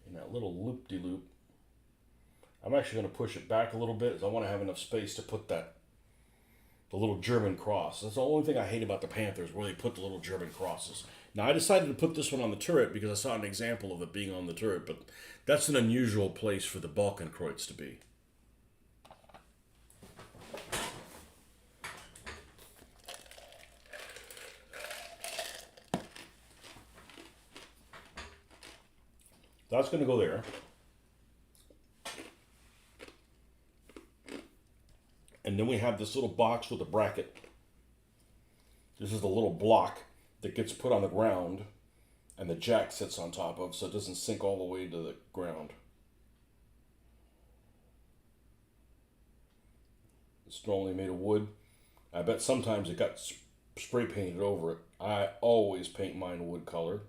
And that little loop-de-loop, I'm actually going to push it back a little bit, as I want to have enough space to put the little German cross. That's the only thing I hate about the Panthers, where they put the little German crosses. Now, I decided to put this one on the turret because I saw an example of it being on the turret, but that's an unusual place for the Balkenkreuz to be. That's going to go there. And then we have this little box with a bracket. This is the little block that gets put on the ground and the jack sits on top of, so it doesn't sink all the way to the ground. It's normally made of wood. I bet sometimes it got spray painted over it. I always paint mine wood color.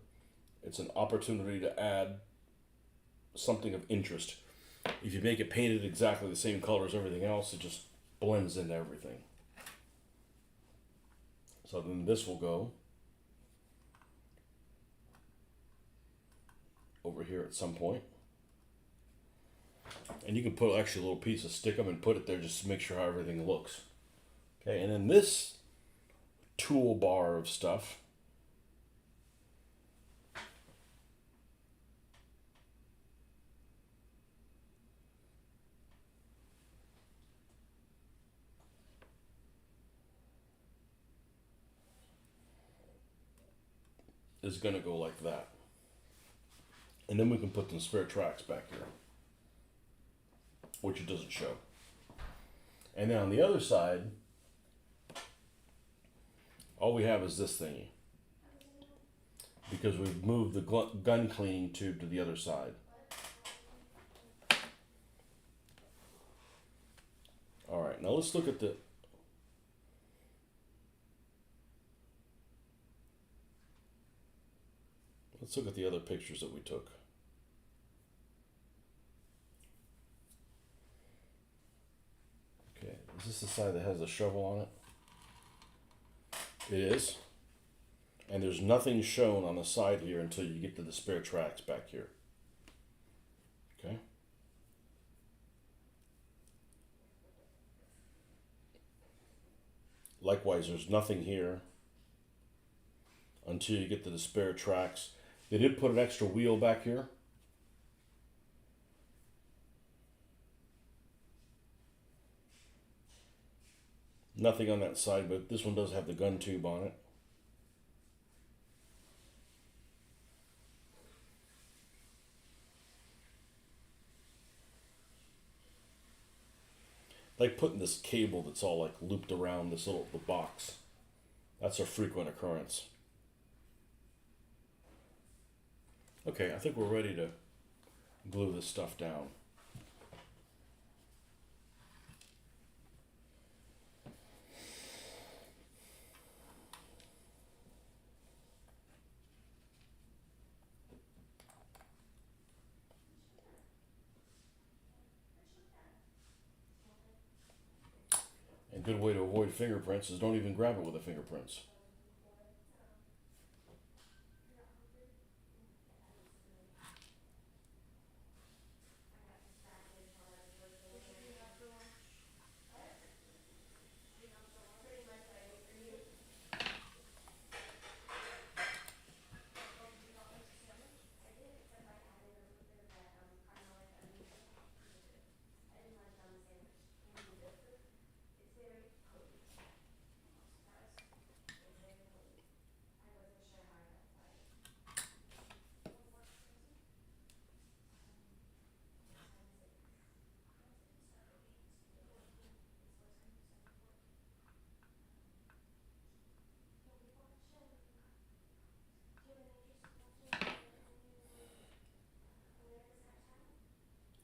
It's an opportunity to add something of interest. If you make it painted exactly the same color as everything else, it just blends into everything. So then this will go over here at some point. And you can put actually a little piece of stickum and put it there just to make sure how everything looks. Okay, and then this toolbar of stuff is going to go like that. And then we can put some spare tracks back here, which it doesn't show. And then on the other side, all we have is this thingy, because we've moved the gun cleaning tube to the other side. All right, now let's look at the other pictures that we took. Okay, is this the side that has the shovel on it? It is. And there's nothing shown on the side here until you get to the spare tracks back here. Okay. Likewise, there's nothing here until you get to the spare tracks. They did put an extra wheel back here. Nothing on that side, but this one does have the gun tube on it. Like putting this cable that's all like looped around this the box. That's a frequent occurrence. Okay, I think we're ready to glue this stuff down. good way to avoid fingerprints is don't even grab it with the fingerprints.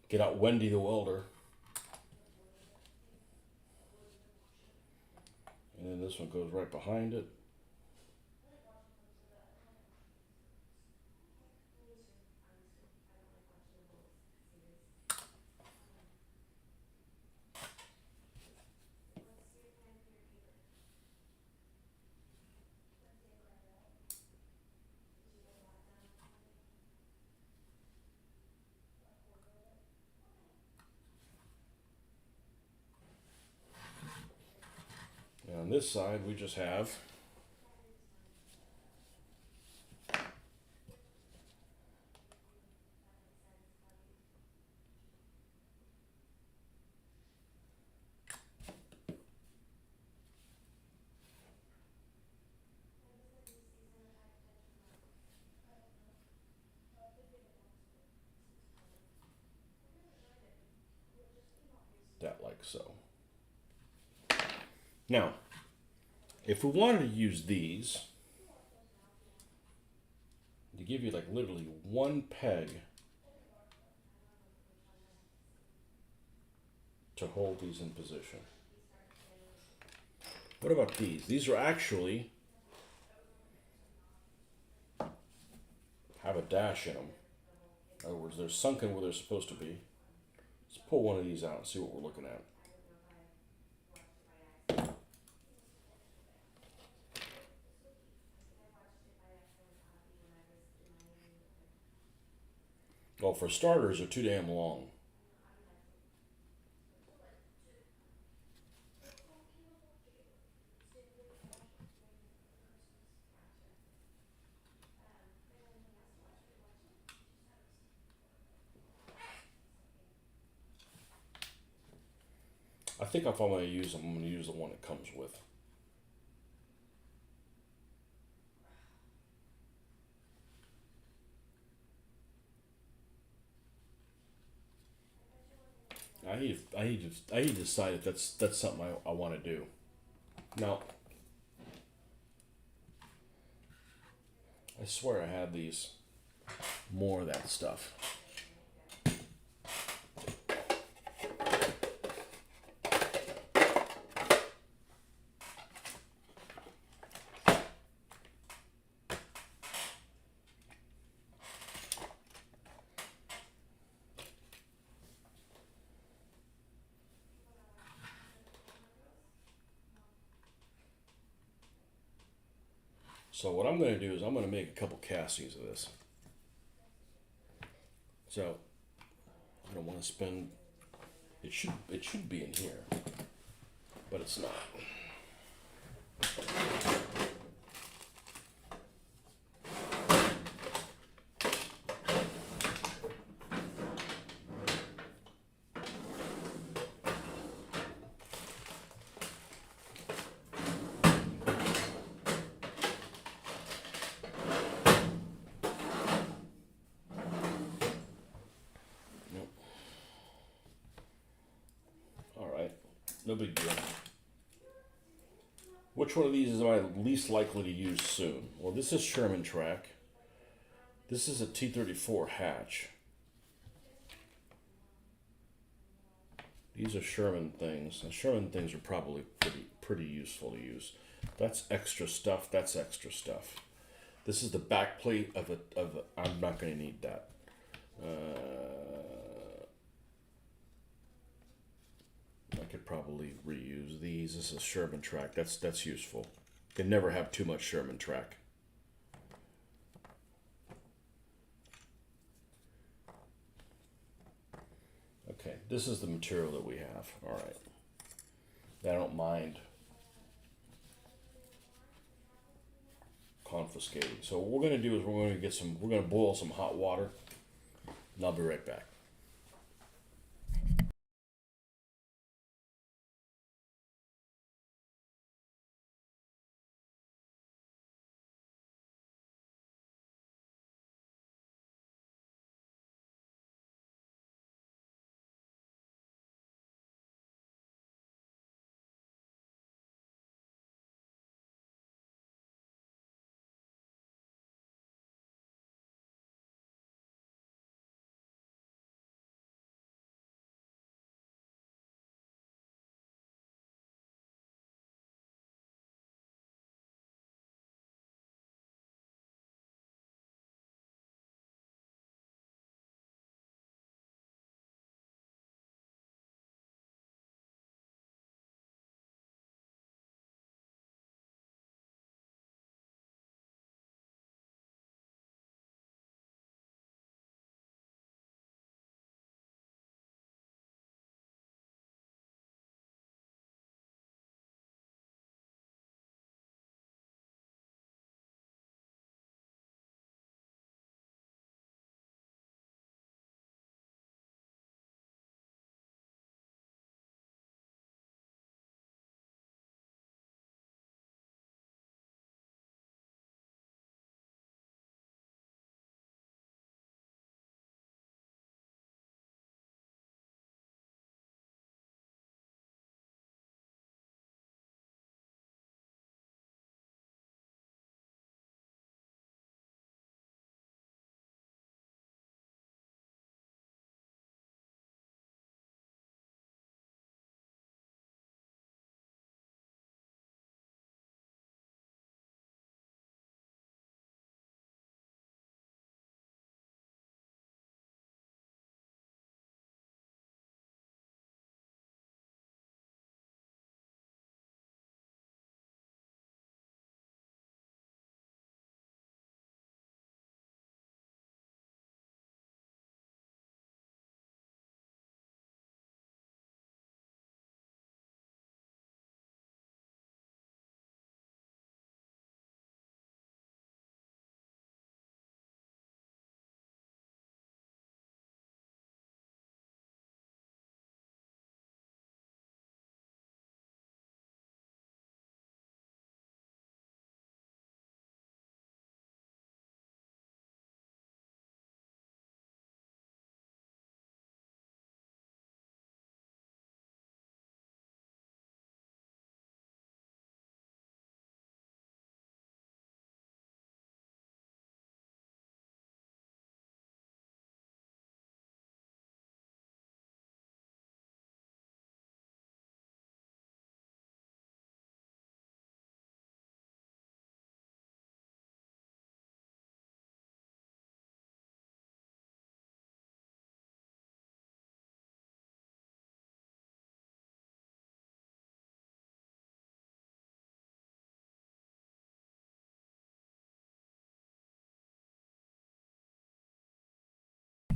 Get out Wendy the welder. And then this one goes right behind it. And on this side, we just have that like so. Now, if we wanted to use these, to give you like literally one peg to hold these in position. What about these? These are actually have a dash in them. In other words, they're sunken where they're supposed to be. Let's pull one of these out and see what we're looking at. Well, for starters, they're too damn long. I think if I'm going to use them, I'm going to use the one it comes with. I need to decide if that's something I want to do. Now, I swear I had these more of that stuff. So what I'm going to do is I'm going to make a couple castings of this. So I don't want to spend. It should be in here, but it's not. No big deal. Which one of these am I least likely to use soon? Well, this is Sherman track. This is a T-34 hatch. These are Sherman things. And Sherman things are probably pretty useful to use. That's extra stuff. That's extra stuff. This is the back plate of a. I'm not going to need that. I could probably reuse these. This is Sherman track. That's useful. Can never have too much Sherman track. Okay, this is the material that we have. All right. I don't mind confiscating. So what we're going to do is we're going to boil some hot water, and I'll be right back.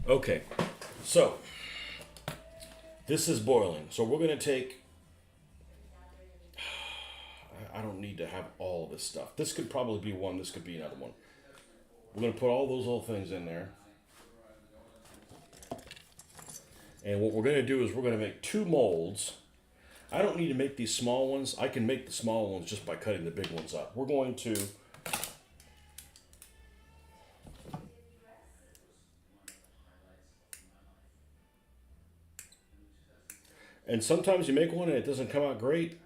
Okay, so this is boiling. So we're going to take. I don't need to have all of this stuff. This could probably be one. This could be another one. We're going to put all those little things in there. And what we're going to do is we're going to make two molds. I don't need to make these small ones. I can make the small ones just by cutting the big ones up. We're going to and sometimes you make one and it doesn't come out great.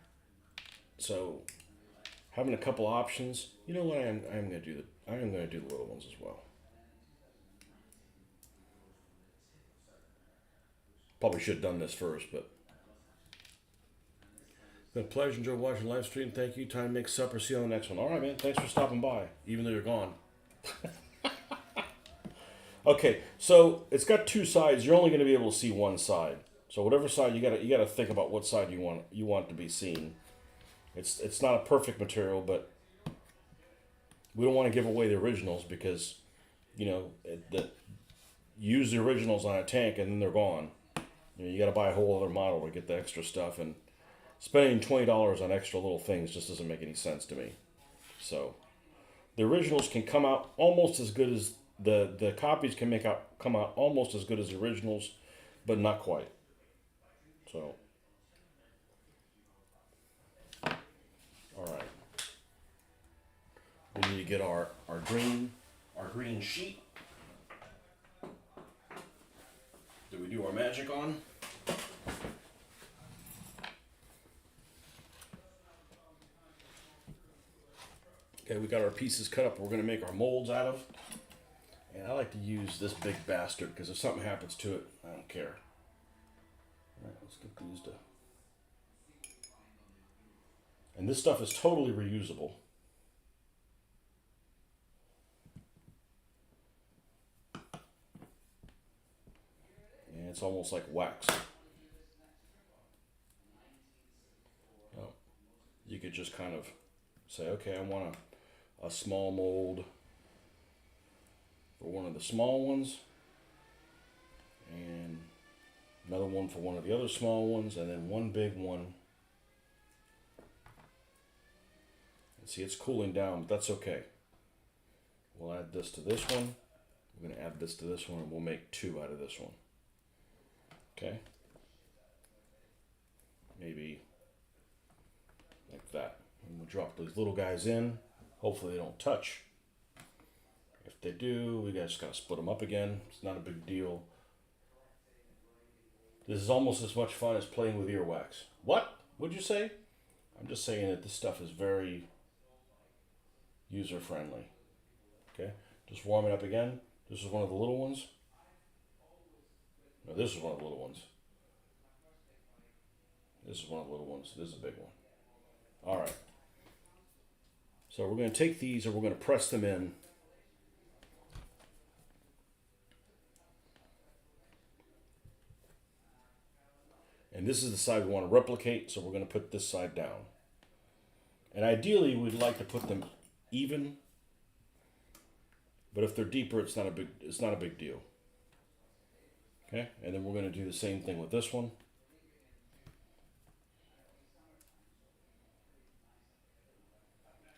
So having a couple options. You know what? I'm going to do I am going to do the little ones as well. Probably should have done this first, but been a pleasure. Enjoy watching the live stream. Thank you. Time to make supper. See you on the next one. All right, man. Thanks for stopping by, even though you're gone. Okay, so it's got two sides. You're only going to be able to see one side. So whatever side you gotta think about what side you want to be seen. It's not a perfect material, but we don't want to give away the originals because you use the originals on a tank and then they're gone. You got to buy a whole other model to get the extra stuff, and spending $20 on extra little things just doesn't make any sense to me. So the originals can come out almost as good as the copies can come out almost as good as the originals, but not quite. So all right, we need to get our green sheet. Do we do our magic on? Okay, we got our pieces cut up. We're going to make our molds out of. And I like to use this big bastard because if something happens to it, I don't care. All right, let's get these to. And this stuff is totally reusable. And it's almost like wax. Oh, you could just kind of say, okay, I want a small mold for one of the small ones, and another one for one of the other small ones, and then one big one. And see, it's cooling down, but that's okay. We'll add this to this one. We're going to add this to this one, and we'll make two out of this one. Okay? Maybe like that. And we'll drop these little guys in. Hopefully they don't touch. If they do, we just gotta split them up again. It's not a big deal. This is almost as much fun as playing with earwax. What? What'd you say? I'm just saying that this stuff is very user friendly. Okay? Just warm it up again. This is one of the little ones. No, this is one of the little ones. This is one of the little ones. This is a big one. All right. So we're going to take these and we're going to press them in. And this is the side we want to replicate, so we're going to put this side down. And ideally, we'd like to put them even. But if they're deeper, it's not a big deal. Okay? And then we're going to do the same thing with this one.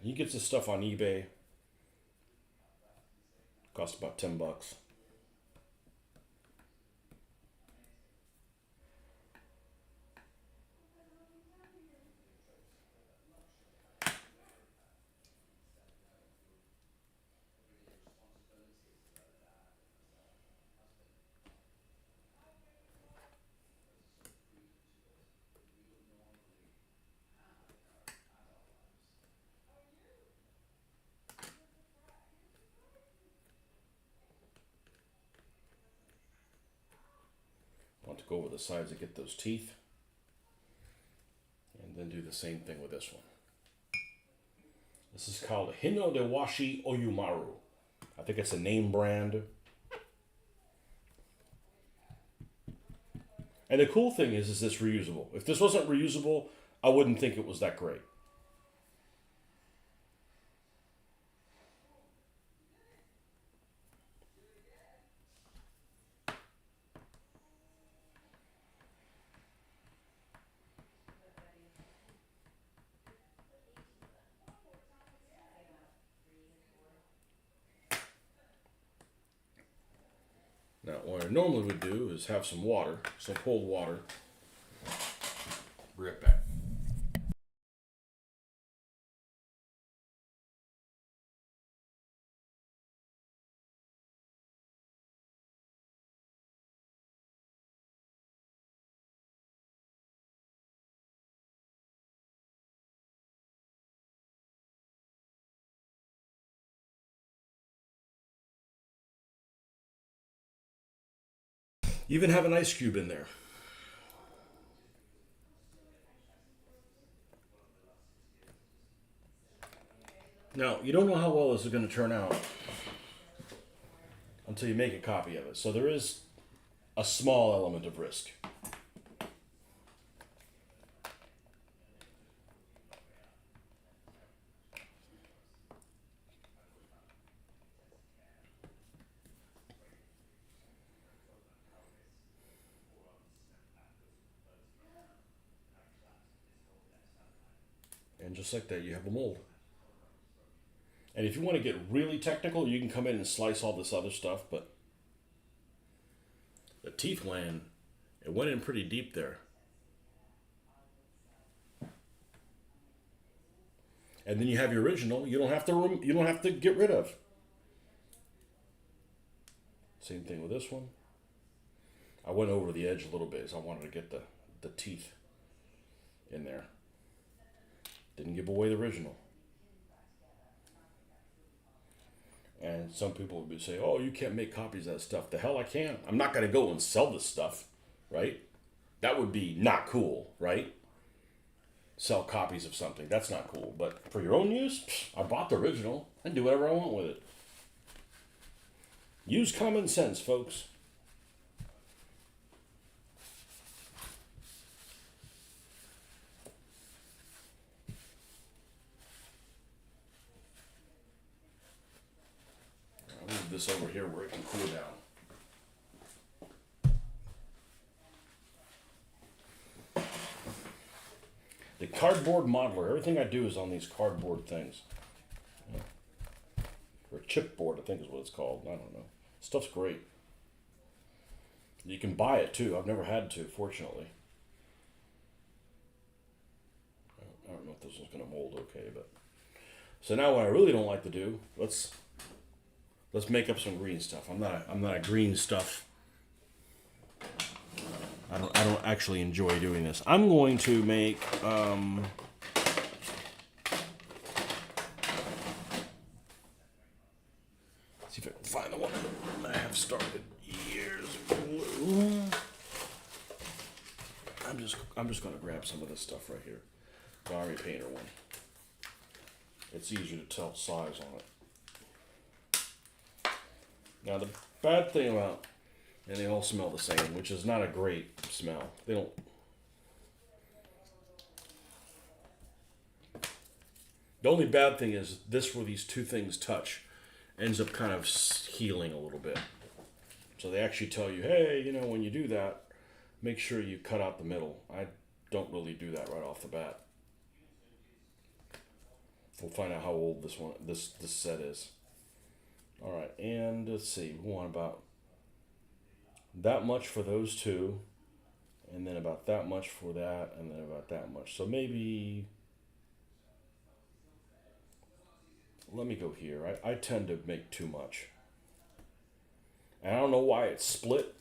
You get this stuff on eBay. Costs about $10. I want to go over the sides and get those teeth. And then do the same thing with this one. This is called Hino de Washi Oyumaru. I think it's a name brand. And the cool thing is this reusable. If this wasn't reusable, I wouldn't think it was that great. Now, what I normally would do is have some water, some cold water. Be right back. You even have an ice cube in there. Now, you don't know how well this is going to turn out until you make a copy of it. So there is a small element of risk. And just like that, you have a mold. And if you want to get really technical, you can come in and slice all this other stuff, but the teeth land, it went in pretty deep there. And then you have your original. You don't have to get rid of. Same thing with this one. I went over the edge a little bit, so I wanted to get the teeth in there. Didn't give away the original. And some people would say, "Oh, you can't make copies of that stuff." The hell I can. I'm not going to go and sell this stuff, right? That would be not cool, right? Sell copies of something. That's not cool. But for your own use, I bought the original and do whatever I want with it. Use common sense, folks. I'll move this over here where it can cool down. The cardboard modeler. Everything I do is on these cardboard things. Or chipboard, I think is what it's called. I don't know. Stuff's great. You can buy it too. I've never had to, fortunately. I don't know if this one's gonna mold okay, but so now what I really don't like to do, let's make up some green stuff. I'm not a green stuff. I don't actually enjoy doing this. I'm going to make see if I can find the one I have started years ago. I'm just gonna grab some of this stuff right here. The Army Painter one. It's easier to tell size on it. Now the bad thing about, and they all smell the same, which is not a great smell. They don't. The only bad thing is this, where these two things touch, ends up kind of healing a little bit. So they actually tell you, hey, when you do that, make sure you cut out the middle. I don't really do that right off the bat. We'll find out how old this set is. All right, and let's see, we want about that much for those two, and then about that much for that, and then about that much. So maybe, let me go here. I tend to make too much. And I don't know why it's split.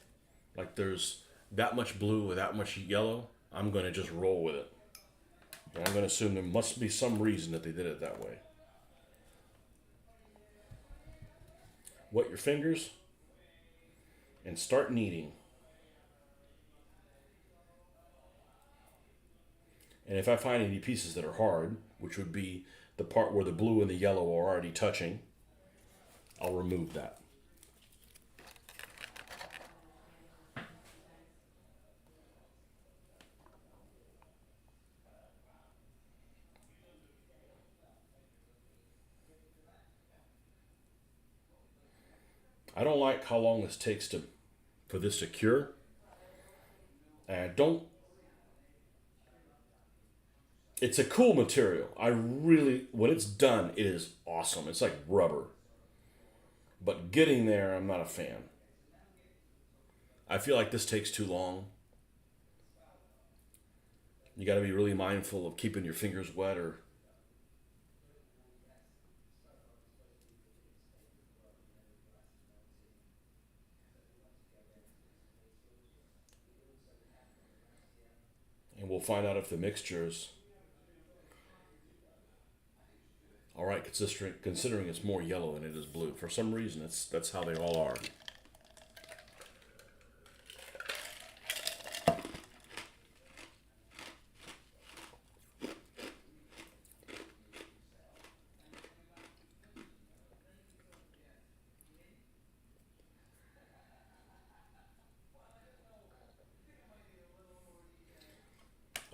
Like there's that much blue with that much yellow. I'm going to just roll with it. And I'm going to assume there must be some reason that they did it that way. Wet your fingers and start kneading. And if I find any pieces that are hard, which would be the part where the blue and the yellow are already touching, I'll remove that. I don't like how long this takes for this to cure. And I don't. It's a cool material. When it's done, it is awesome. It's like rubber. But getting there, I'm not a fan. I feel like this takes too long. You got to be really mindful of keeping your fingers wet, or and we'll find out if the mixture's all right, considering it's more yellow than it is blue. For some reason, that's how they all are.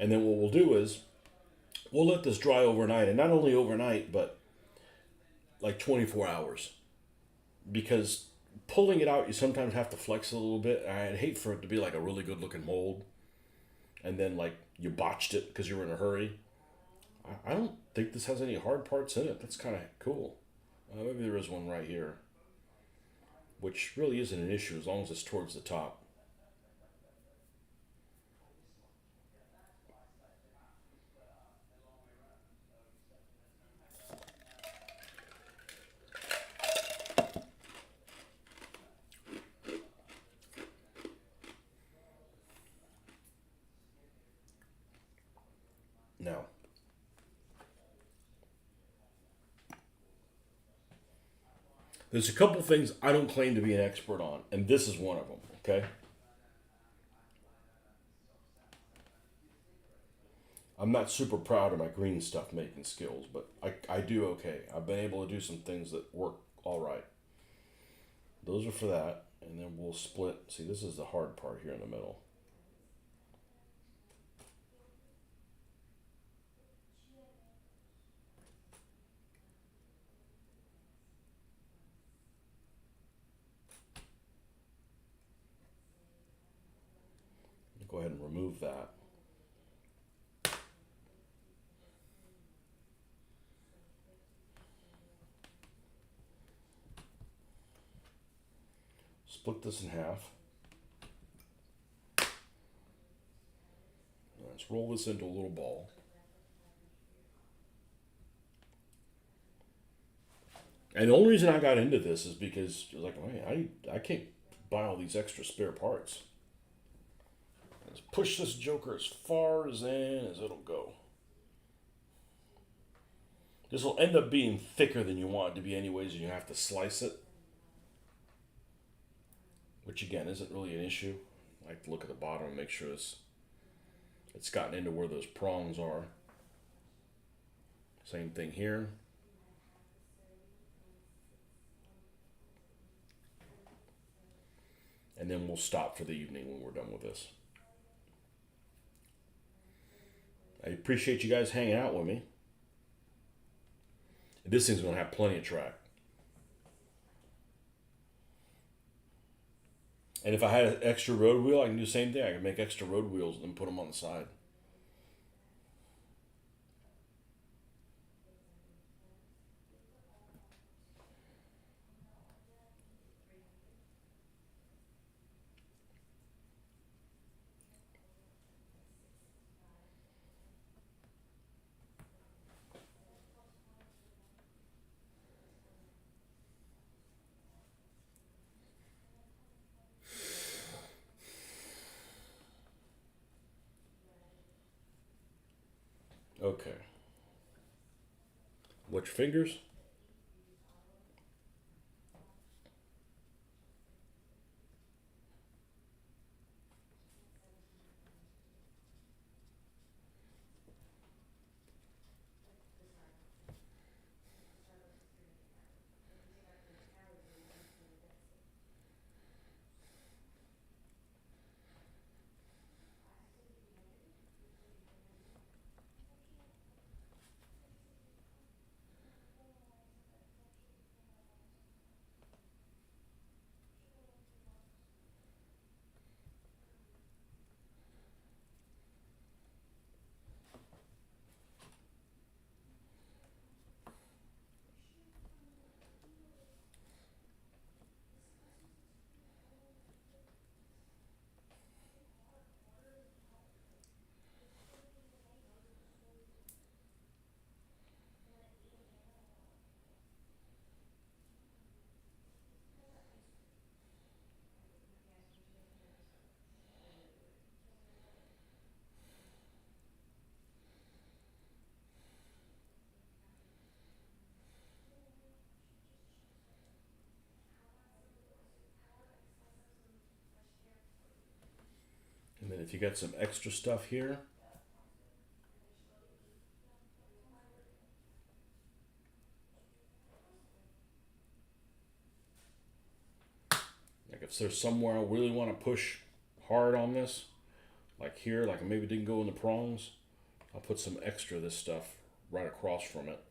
And then what we'll do is we'll let this dry overnight, and not only overnight, but like 24 hours. Because pulling it out, you sometimes have to flex it a little bit. I'd hate for it to be like a really good looking mold, and then like you botched it because you were in a hurry. I don't think this has any hard parts in it. That's kind of cool. Maybe there is one right here, which really isn't an issue as long as it's towards the top. Now, there's a couple things I don't claim to be an expert on, and this is one of them, okay? I'm not super proud of my green stuff making skills, but I do okay. I've been able to do some things that work all right. Those are for that, and then we'll split. See, this is the hard part here in the middle. Go ahead and remove that. Split this in half. Let's roll this into a little ball. And the only reason I got into this is because I was like, man, I can't buy all these extra spare parts. Let's push this joker as far as in as it'll go. This will end up being thicker than you want it to be anyways, and you have to slice it. Which again isn't really an issue. I like to look at the bottom and make sure it's gotten into where those prongs are. Same thing here. And then we'll stop for the evening when we're done with this. I appreciate you guys hanging out with me. This thing's going to have plenty of track. And if I had an extra road wheel, I can do the same thing. I can make extra road wheels and then put them on the side. Okay. Which fingers? And then if you got some extra stuff here, like if there's somewhere I really want to push hard on this, like here, like maybe it didn't go in the prongs, I'll put some extra of this stuff right across from it.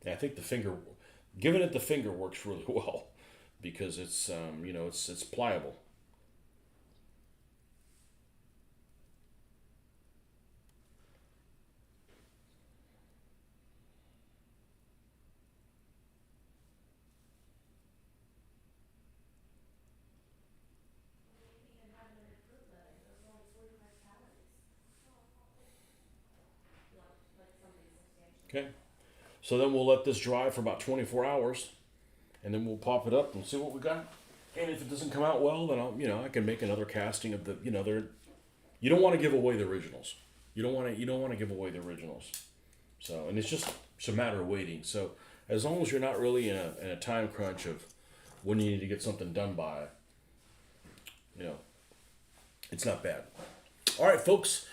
And I think the finger, giving it the finger works really well because it's it's pliable. Okay. So then we'll let this dry for about 24 hours, and then we'll pop it up and see what we got. And if it doesn't come out well, then I can make another casting of the, you don't want to give away the originals. You don't want to give away the originals. So, and it's a matter of waiting. So, as long as you're not really in a time crunch of when you need to get something done by, you know, it's not bad. All right, folks.